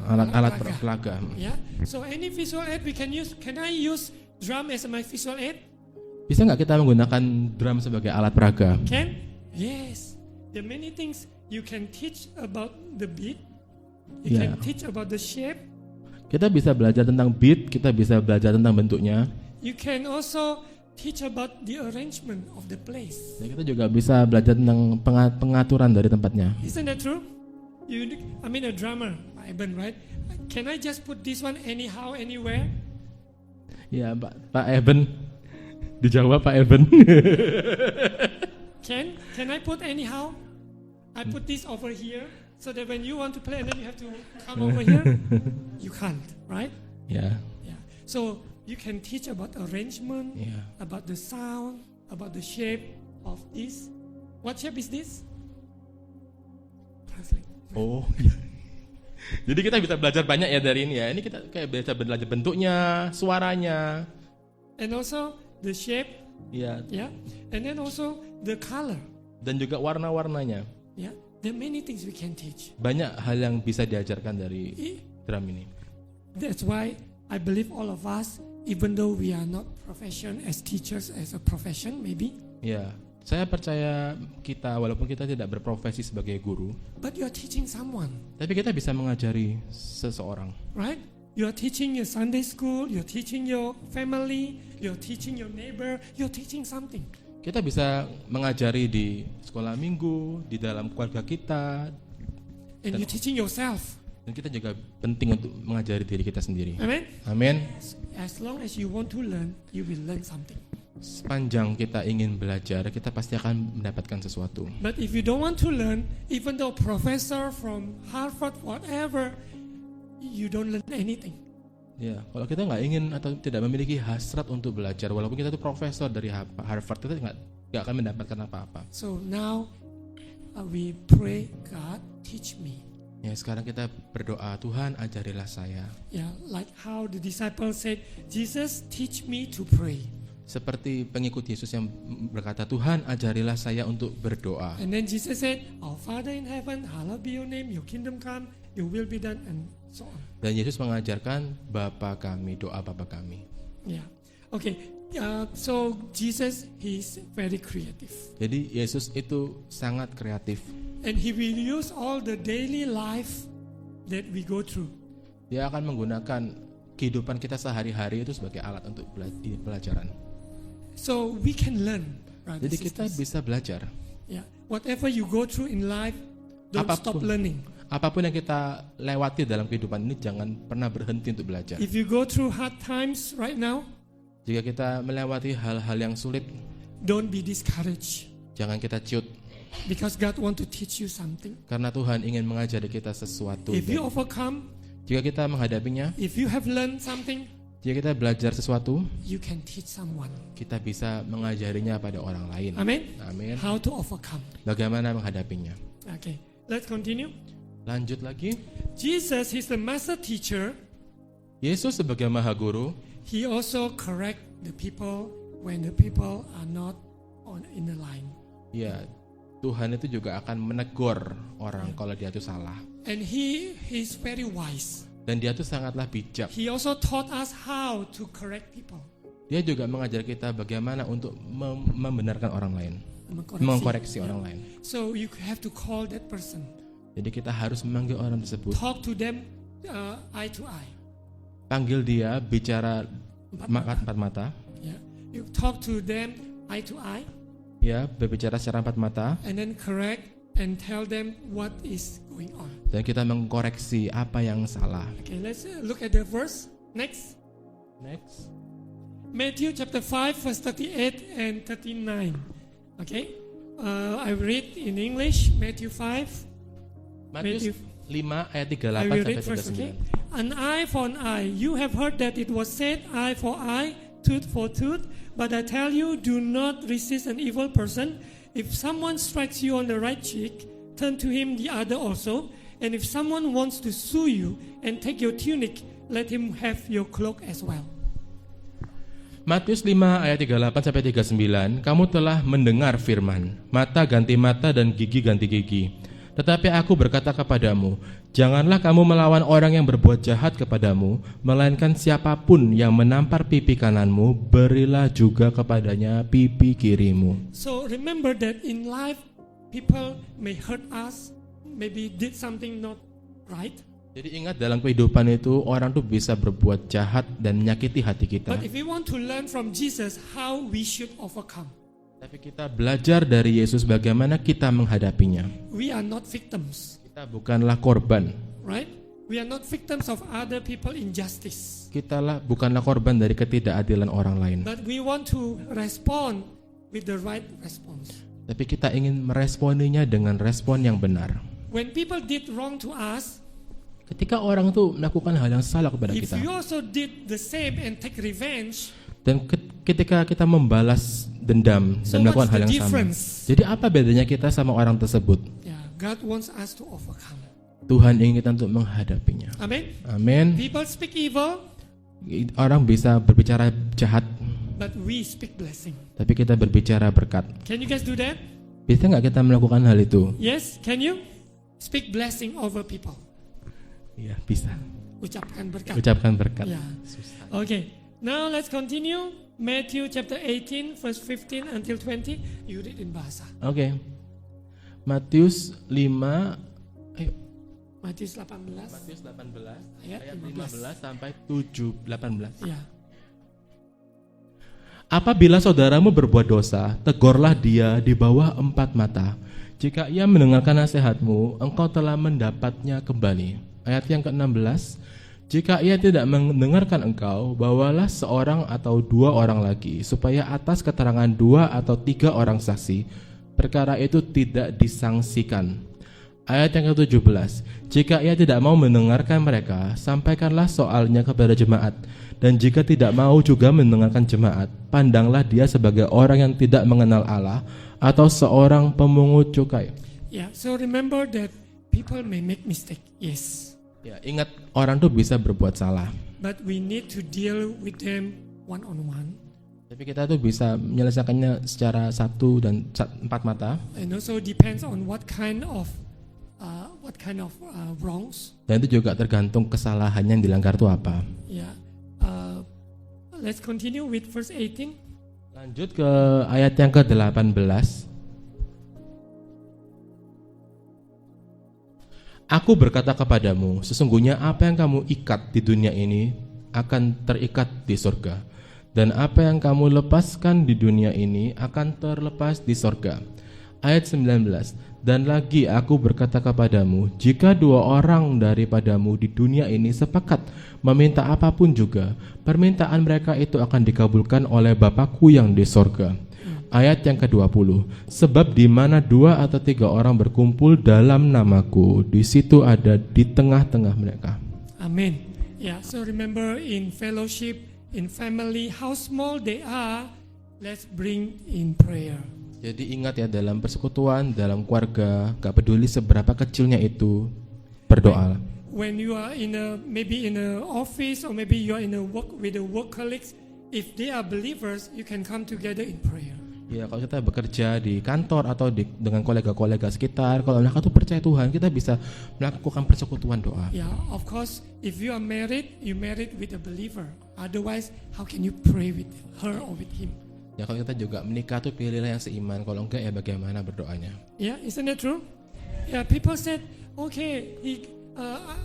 alat pelaga. Yeah. So any visual aid we can use. Can I use drum as my visual aid? Bisa nggak kita menggunakan drum sebagai alat peraga? Can? Yes. There are many things you can teach about the beat. You can Yeah. teach about the shape. Kita bisa belajar tentang beat, kita bisa belajar tentang bentuknya. You can also teach about the arrangement of the place. Dan kita juga bisa belajar tentang pengaturan dari tempatnya. Isn't that true? A drummer, Pak Eben, right? Can I just put this one anyhow, anywhere? Ya, Pak Eben. Dijawab Pak Eben. Can I put anyhow? I put this over here so that when you want to play and then you have to come over here. You can't, right? Ya, Yeah. So you can teach about arrangement, ya. about the sound, about the shape of this. What shape is this? Translate. Oh, iya. Jadi kita bisa belajar banyak ya dari ini ya. Ini kita kayak belajar bentuknya, suaranya. And also the shape, Ya, yeah. And then also the color, dan juga warna-warnanya. yeah. There are many things we can teach. Banyak hal yang bisa diajarkan dari I- drum ini. That's why I believe all of us, even though we are not profession as teachers as a profession maybe, Ya, saya percaya kita walaupun kita tidak berprofesi sebagai guru, but you are teaching someone, tapi kita bisa mengajari seseorang. right? You are teaching your Sunday school, you're teaching your family, you're teaching your neighbor, you're teaching something. Kita bisa mengajari di sekolah minggu, di dalam keluarga kita, And you're teaching yourself. dan kita juga penting untuk mengajari diri kita sendiri. Amen? Amin. As long as you want to learn, you will learn something. Sepanjang kita ingin belajar, kita pasti akan mendapatkan sesuatu. But if you don't want to learn, even though professor from Harvard, whatever, you don't learn anything. Ya, kalau kita nggak ingin atau tidak memiliki hasrat untuk belajar, walaupun kita tuh profesor dari Harvard, kita nggak akan mendapatkan apa-apa. So now we pray, God, teach me. Ya, sekarang kita berdoa, Tuhan ajarilah saya. Yeah, like how the disciples said, Jesus, teach me to pray. Seperti pengikut Yesus yang berkata, Tuhan ajarilah saya untuk berdoa. And then Jesus said, Our Father in heaven, hallowed be your name, your kingdom come, your will be done, and so on. Dan Yesus mengajarkan Bapa kami, doa Bapa kami. Yeah. Okay. So Jesus, he's very creative, Jadi Yesus itu sangat kreatif. and he will use all the daily life that we go through. Dia akan menggunakan kehidupan kita sehari-hari itu sebagai alat untuk pelajaran. So we can learn, brothers Jadi and kita sisters. bisa belajar. Yeah. Whatever you go through in life, don't stop Apapun. learning. Apapun yang kita lewati dalam kehidupan ini, jangan pernah berhenti untuk belajar. If you go through hard times right now, Jika kita melewati hal-hal yang sulit, don't be discouraged, jangan kita ciut. because God want to teach you something. Karena Tuhan ingin mengajari kita sesuatu. If you Dan overcome, jika kita menghadapinya, if you have learned something, jika kita belajar sesuatu, you can teach someone. kita bisa mengajarinya pada orang lain. Amen. Amin. How to overcome. Bagaimana menghadapinya? Okay, let's continue. Lanjut lagi. Jesus, he's the master teacher. Yesus sebagai Maha Guru, He also correct the people when the people are not in the line. ya Tuhan itu juga akan menegur orang kalau dia itu salah. And he's very wise. Dan dia itu sangatlah bijak. He also taught us how to correct people. Dia juga mengajar kita bagaimana untuk membenarkan orang lain, mengkoreksi orang lain. So you have to call that person. Jadi kita harus memanggil orang tersebut, Talk to them eye to eye. panggil dia, bicara empat mata, Yeah. You talk to them eye to eye, ya berbicara secara empat mata, and then correct and tell them what is going on. dan kita mengkoreksi apa yang salah. Okay, let's look at the verse. Next. Next. Matthew chapter 5 verse 38 and 39. Okay. I read in English Matthew 5. Matius 5 ayat 38 I will sampai read first, 39. okay? An eye for an eye. You have heard that it was said, eye for eye, tooth for tooth. But I tell you, do not resist an evil person. If someone strikes you on the right cheek, turn to him the other also. And if someone wants to sue you and take your tunic, let him have your cloak as well. Matius 5 ayat 38 sampai 39. Kamu telah mendengar firman, mata ganti mata dan gigi ganti gigi. Tetapi aku berkata kepadamu, janganlah kamu melawan orang yang berbuat jahat kepadamu, melainkan siapapun yang menampar pipi kananmu, berilah juga kepadanya pipi kirimu. So remember that in life, people may hurt us, maybe did something not right. Jadi ingat, dalam kehidupan itu orang tuh bisa berbuat jahat dan menyakiti hati kita. But if we want to learn from Jesus how we should overcome, Tapi kita belajar dari Yesus bagaimana kita menghadapinya. we are not victims, Kita bukanlah korban. right? We are not victims of other people injustice. Bukanlah korban dari ketidakadilan orang lain. But we want to respond with the right response. Tapi kita ingin meresponinya dengan respon yang benar. When people did wrong to us, Ketika orang tuh melakukan hal yang salah kepada if kita, you also did the same and take revenge, dan ketika kita membalas dendam so dan melakukan what's hal the yang sama, difference? jadi apa bedanya kita sama orang tersebut? Yeah, God wants us to overcome. Tuhan ingin kita untuk menghadapinya. Amen. Amin. People speak evil, Orang bisa berbicara jahat, but we speak blessing. tapi kita berbicara berkat. Can you guys do that? Bisa nggak kita melakukan hal itu? Yes, can you? Speak blessing over people. Iya, bisa. Ucapkan berkat. Ucapkan berkat. Yeah. Okay. Now let's continue. Matthew chapter 18 verse 15 until 20. You read in bahasa. Oke. Matius 5 ayo. Matius 18 Matius 18 ayat ayat 15. 15 sampai 18. Ya. Apabila saudaramu berbuat dosa, tegurlah dia di bawah 4 mata. Jika ia mendengarkan nasihatmu, engkau telah mendapatnya kembali. Ayat yang ke-16, jika ia tidak mendengarkan engkau, bawalah seorang atau 2 orang lagi, supaya atas keterangan 2 atau 3 orang saksi, perkara itu tidak disangsikan. Ayat yang ke-17, jika ia tidak mau mendengarkan mereka, sampaikanlah soalnya kepada jemaat. Dan jika tidak mau juga mendengarkan jemaat, pandanglah dia sebagai orang yang tidak mengenal Allah atau seorang pemungut cukai. Yeah, so remember that people may make mistake. Yes. Ya, ingat, orang tuh bisa berbuat salah, But we need to deal with them one on one. tapi kita tuh bisa menyelesaikannya secara 1 dan 4 mata. And also depends on what kind of what kind of wrongs. Dan itu juga tergantung kesalahannya yang dilanggar itu apa. Yeah. Let's continue with verse 18. Lanjut ke ayat yang ke-18. Aku berkata kepadamu, sesungguhnya apa yang kamu ikat di dunia ini akan terikat di surga, dan apa yang kamu lepaskan di dunia ini akan terlepas di surga. Ayat 19. Dan lagi aku berkata kepadamu, jika 2 orang daripadamu di dunia ini sepakat meminta apapun juga, permintaan mereka itu akan dikabulkan oleh Bapakku yang di sorga. Ayat yang ke-20. Sebab di mana 2 atau 3 orang berkumpul dalam namaku, di situ ada di tengah-tengah mereka. Amen. Yeah, so remember in fellowship, in family, how small they are, let's bring in prayer. Jadi ingat ya, dalam persekutuan, dalam keluarga, gak peduli seberapa kecilnya itu, berdoa. When you are maybe in a office or maybe you are in a work with the work colleagues, if they are believers, you can come together in prayer. Ya, kalau kita bekerja di kantor atau dengan kolega-kolega sekitar, kalau mereka tuh percaya Tuhan, kita bisa melakukan persekutuan doa. Yeah, of course, if you are married, you married with a believer. Otherwise, how can you pray with her or with him? Ya, kalau kita juga menikah tuh pilihlah yang seiman, kalau enggak ya bagaimana berdoanya. Yeah, isn't that true? Yeah, people said, okay,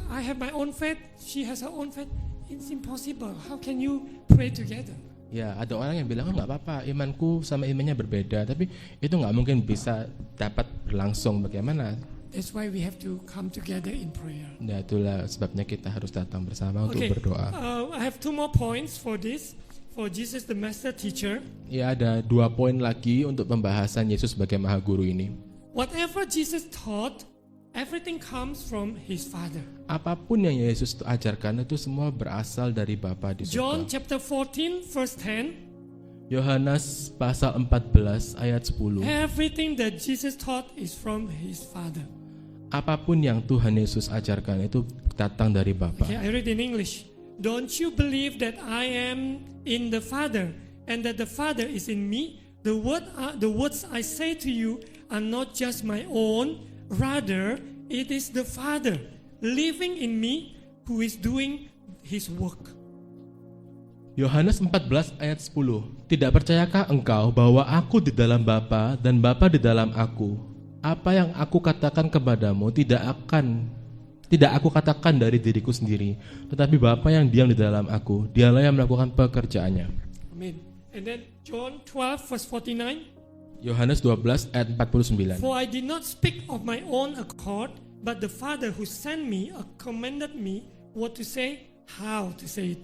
I have my own faith, she has her own faith. It's impossible. How can you pray together? Ya, ada orang yang bilang nggak apa-apa, imanku sama imannya berbeda, tapi itu nggak mungkin bisa dapat berlangsung. Bagaimana? That's why we have to come together in prayer. Nah, itulah sebabnya kita harus datang bersama untuk Okay, berdoa. I have 2 more points for this. For Jesus the master teacher. Ya, ada 2 poin lagi untuk pembahasan Yesus sebagai Maha Guru ini. Whatever Jesus taught, everything comes from his Father. Apapun yang Yesus ajarkan itu semua berasal dari Bapa di John surga. chapter 14 verse 10. Yohanes pasal 14 ayat 10. Everything that Jesus taught is from his Father. Apapun yang Tuhan Yesus ajarkan itu datang dari Bapa. Okay, I read in English. Don't you believe that I am in the Father and that the Father is in me? The words I say to you are not just my own, rather it is the Father living in me who is doing his work. Yohanes 14 ayat 10. Tidak percayakah engkau bahwa aku di dalam Bapa dan Bapa di dalam aku? Apa yang aku katakan kepadamu tidak aku katakan dari diriku sendiri, tetapi Bapa yang diam di dalam aku, dialah yang melakukan pekerjaannya. Amen. And then John 12 verse 49. Yohanes 12 ayat 49. For I did not speak of my own accord, but the Father who sent me commanded me what to say, how to say it.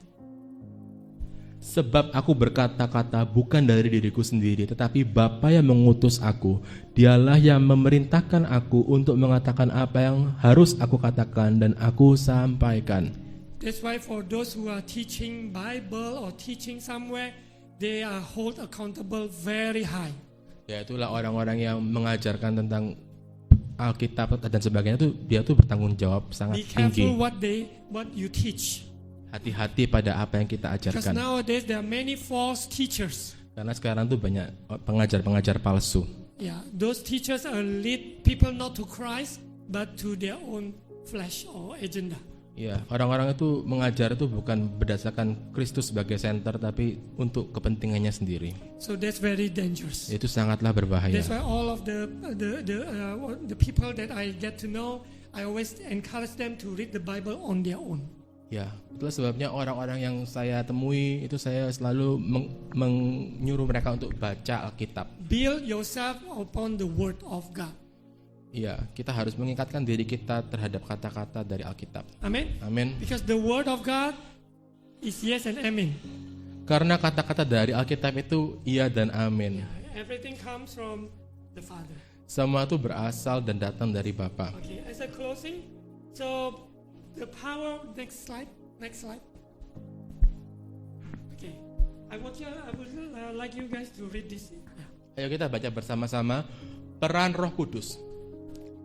Sebab aku berkata-kata bukan dari diriku sendiri, tetapi Bapa yang mengutus aku, dialah yang memerintahkan aku untuk mengatakan apa yang harus aku katakan dan aku sampaikan. That's why for those who are teaching Bible or teaching somewhere, they are held accountable very high. Ya, itulah orang-orang yang mengajarkan tentang Alkitab dan sebagainya itu dia tuh bertanggung jawab sangat Be careful tinggi. what you teach. Hati-hati pada apa yang kita Because ajarkan. nowadays there are many false teachers. Karena sekarang tuh banyak pengajar-pengajar palsu. Yeah, those teachers lead people not to Christ but to their own flesh or agenda. Ya, orang-orang itu mengajar itu bukan berdasarkan Kristus sebagai center, tapi untuk kepentingannya sendiri. So that's very dangerous. Itu sangatlah berbahaya. That's why all of the people that I get to know, I always encourage them to read the Bible on their own. Ya, itulah sebabnya orang-orang yang saya temui itu saya selalu menyuruh mereka untuk baca Alkitab. Build yourself upon the Word of God. Ya, kita harus mengikatkan diri kita terhadap kata-kata dari Alkitab. Amen. Amin. Because the Word of God is yes and amen. Karena kata-kata dari Alkitab itu iya dan amin. Everything comes from the Father. Semua itu berasal dan datang dari Bapa. Okay, as a closing, so the power, next slide. Okay, I would like you guys to read this. Yeah. Ayo kita baca bersama-sama peran Roh Kudus.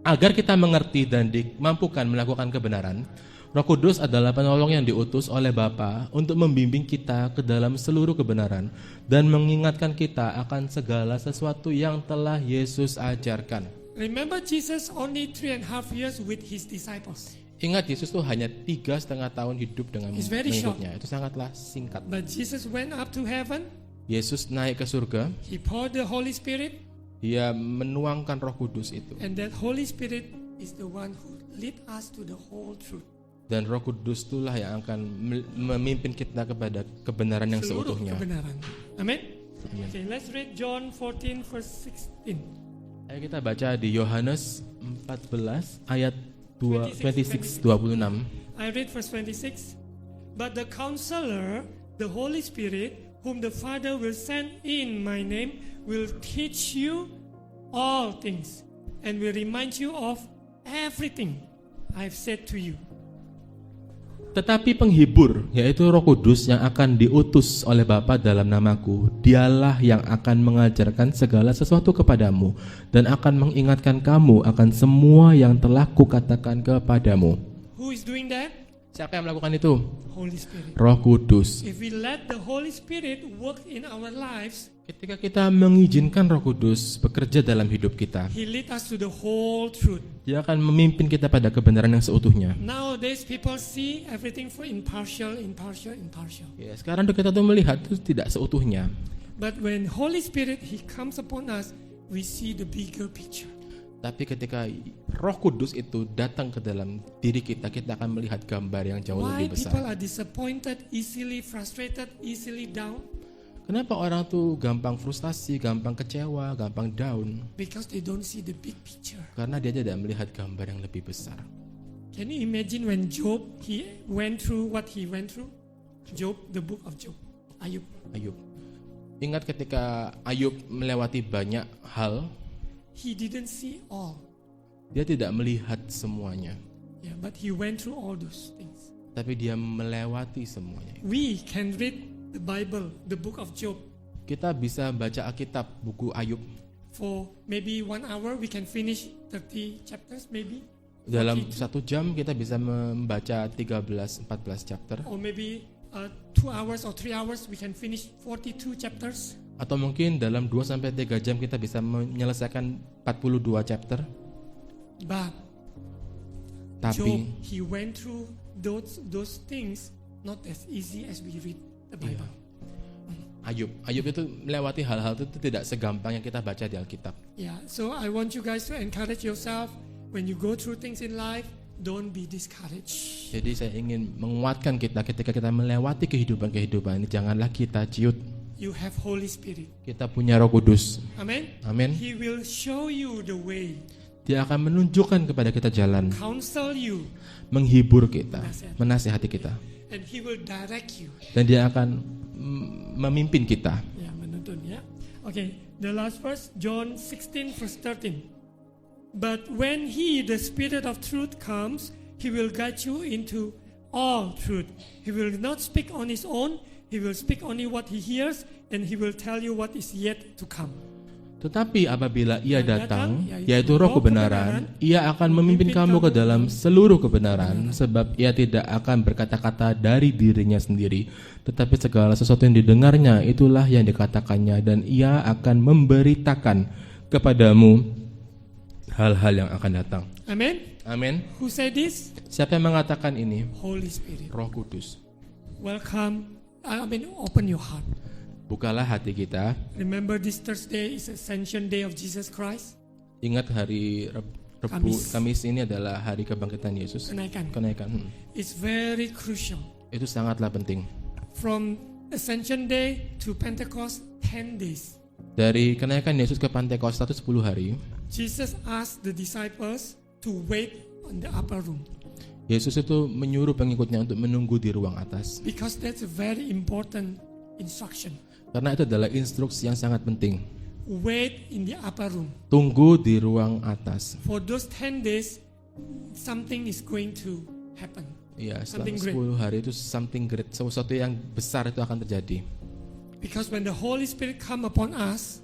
Agar kita mengerti dan dimampukan melakukan kebenaran, Roh Kudus adalah penolong yang diutus oleh Bapa untuk membimbing kita ke dalam seluruh kebenaran dan mengingatkan kita akan segala sesuatu yang telah Yesus ajarkan. Remember Jesus only 3.5 years with his disciples. Ingat, Yesus tuh hanya 3,5 tahun hidup dengan It's very pengikutnya. Itu sangatlah singkat. But Jesus went up to heaven. Yesus naik ke surga, He poured the Holy Spirit. dia menuangkan Roh Kudus itu. And that Holy Spirit is the one who lead us to the whole truth. Dan Roh Kudus itulah yang akan memimpin kita kepada kebenaran yang Seluruh seutuhnya. kebenaran. Amen. Amen. Okay, let's read John 14 verse 16. Ayo kita baca di Yohanes 14 ayat 26. I read verse 26. But the Counselor, the Holy Spirit, whom the Father will send in my name, will teach you all things and will remind you of everything I've said to you. Tetapi penghibur, yaitu Roh Kudus yang akan diutus oleh Bapa dalam namaku, dialah yang akan mengajarkan segala sesuatu kepadamu dan akan mengingatkan kamu akan semua yang telah kukatakan kepadamu. Who is doing that? Siapa yang melakukan itu? Holy Spirit. Roh Kudus. If we let the Holy Spirit work in our lives, Ketika kita mengizinkan Roh Kudus bekerja dalam hidup kita, He lead us to the whole truth. Dia akan memimpin kita pada kebenaran yang seutuhnya. Nowadays people see everything for impartial. Ya, sekarang kita tuh melihat itu tidak seutuhnya. But when Holy Spirit He comes upon us, we see the bigger picture. Tapi ketika Roh Kudus itu datang ke dalam diri kita, kita akan melihat gambar yang jauh Why lebih people besar. are disappointed, easily frustrated, easily down? Kenapa orang tuh gampang frustasi, gampang kecewa, gampang down? Because they don't see the big picture. Karena dia tidak melihat gambar yang lebih besar. Can you imagine when Job he went through what he went through? Job, the book of Job, Ayub. Ayub. Ingat ketika Ayub melewati banyak hal, He didn't see all. dia tidak melihat semuanya. Yeah, but he went through all those things. Tapi dia melewati semuanya. We can read the Bible, the book of Job. Kita bisa baca Alkitab, buku Ayub. For maybe 1 hour, we can finish 30 chapters, maybe. Dalam 42. 1 jam kita bisa membaca 13-14 chapter. Or maybe 2 hours or 3 hours, we can finish 42 chapters. Atau mungkin dalam 2-3 jam kita bisa menyelesaikan 42 chapter. But Tapi Job, he went through those things not as easy as we read the Bible. Ayub itu melewati hal-hal itu tidak segampang yang kita baca di Alkitab. Yeah, so I want you guys to encourage yourself when you go through things in life, don't be discouraged. Jadi saya ingin menguatkan kita ketika kita melewati kehidupan ini, janganlah kita ciut. You have Holy Spirit. Kita punya Roh Kudus. Amen. Amin. He will show you the way, Dia akan menunjukkan kepada kita jalan, counsel you, menghibur kita, menasihati kita, and He will direct you. dan dia akan memimpin kita. Yeah, menuntun, yeah. Okay, the last verse, John 16 verse 13. But when He, the Spirit of truth, comes, He will guide you into all truth. He will not speak on His own. He will speak only what He hears, and He will tell you what is yet to come. Tetapi apabila ia datang, yaitu yaitu Roh Roh kebenaran, kebenaran, ia akan memimpin kamu ke dalam seluruh kebenaran, sebab ia tidak akan berkata-kata dari dirinya sendiri, tetapi segala sesuatu yang didengarnya itulah yang dikatakannya, dan ia akan memberitakan kepadamu hal-hal yang akan datang. Amen. Amin. Who said this? Siapa yang mengatakan ini? Holy Spirit. Roh Kudus. Welcome. Open your heart. Bukalah hati kita. Remember this Thursday is Ascension Day of Jesus Christ. Ingat hari Kamis ini adalah hari kebangkitan Yesus. Kenaikan. It's very crucial. Itu sangatlah penting. From Ascension Day to Pentecost, 10 days. Dari kenaikan Yesus ke Pentakosta itu 10 hari. Jesus asked the disciples to wait on the upper room. Yesus itu menyuruh pengikutnya untuk menunggu di ruang atas. Because that's a very important instruction. Karena itu adalah instruksi yang sangat penting. Wait in the upper room. Tunggu di ruang atas. For those 10 days, something is going to happen. Ya, Something selama 10 hari itu something great, sesuatu yang besar itu akan terjadi. Because when the Holy Spirit come upon us,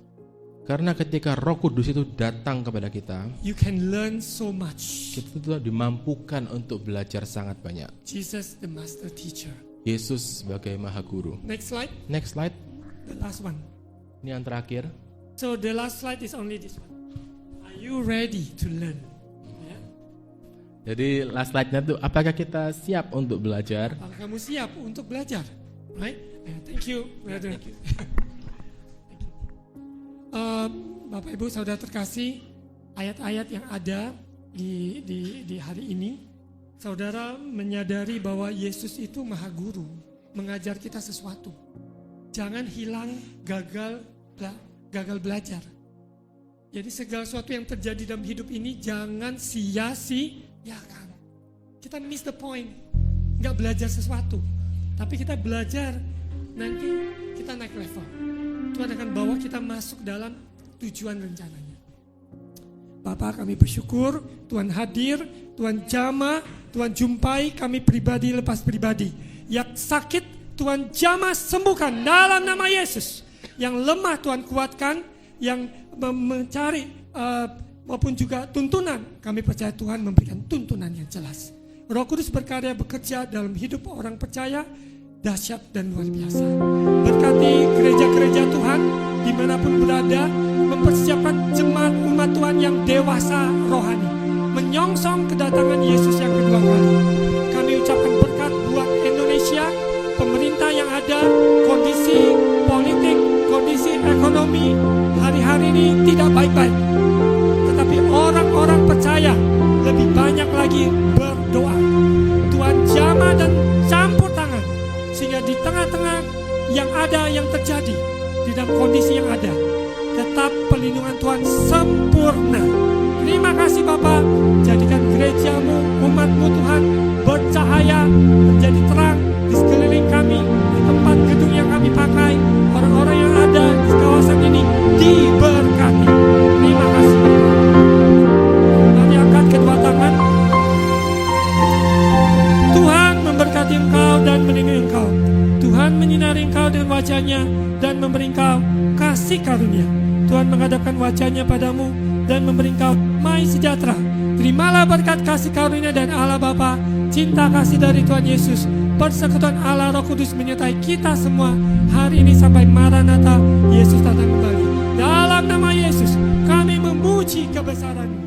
karena ketika Roh Kudus itu datang kepada kita, you can learn so much. kita itu dimampukan untuk belajar sangat banyak. Jesus, the master teacher. Yesus sebagai Maha Guru. Next slide, Next slide. the last one. Ini yang terakhir. So the last slide is only this one. Ayub you ready to learn? Ya. Jadi last slide-nya tuh, apakah kita siap untuk belajar? Apakah kamu siap untuk belajar? Right? Thank you, brother. Thank you. Bapak Ibu Saudara terkasih, ayat-ayat yang ada di hari ini, saudara menyadari bahwa Yesus itu Maha Guru, mengajar kita sesuatu. Jangan hilang gagal belajar. Jadi segala sesuatu yang terjadi dalam hidup ini jangan sia-siakan. Kita miss the point, nggak belajar sesuatu, tapi kita belajar, nanti kita naik level. Tuhan akan bawa kita masuk dalam tujuan rencananya. Bapak, kami bersyukur Tuhan hadir, Tuhan jamah, Tuhan jumpai kami pribadi lepas pribadi. Yang sakit Tuhan jamah sembuhkan dalam nama Yesus. Yang lemah Tuhan kuatkan, yang mencari maupun juga tuntunan, kami percaya Tuhan memberikan tuntunan yang jelas. Roh Kudus berkarya bekerja dalam hidup orang percaya, dahsyat dan luar biasa. Berkati gereja-gereja Tuhan dimanapun berada, mempersiapkan jemaat umat Tuhan yang dewasa rohani, menyongsong kedatangan Yesus yang kedua kali. Kami ucapkan berkat buat Indonesia, pemerintah yang ada, kondisi politik, kondisi ekonomi hari-hari ini tidak baik-baik. Tetapi orang-orang percaya lebih banyak lagi berdoa. Tuhan jamah dan campur tangan, sehingga di tengah-tengah yang ada, yang terjadi, di dalam kondisi yang ada, tetap perlindungan Tuhan sempurna. Terima kasih Bapa, jadikan gerejamu, umatmu Tuhan, bercahaya, menjadi terang di sekeliling kami, di tempat gedung yang kami pakai, orang-orang yang ada di kawasan ini diberkati. Terima kasih. Mari angkat kedua tangan. Tuhan memberkati engkau dan melindungi engkau. Tuhan menyinari engkau dengan wajahnya dan memberi engkau kasih karunia. Tuhan menghadapkan wajahnya padamu dan memberi engkau damai sejahtera. Terimalah berkat kasih karunia dan Allah Bapa, cinta kasih dari Tuhan Yesus, persekutuan Allah Roh Kudus menyertai kita semua hari ini sampai Maranatha, Yesus datang kembali. Dalam nama Yesus kami memuji kebesaran-Mu.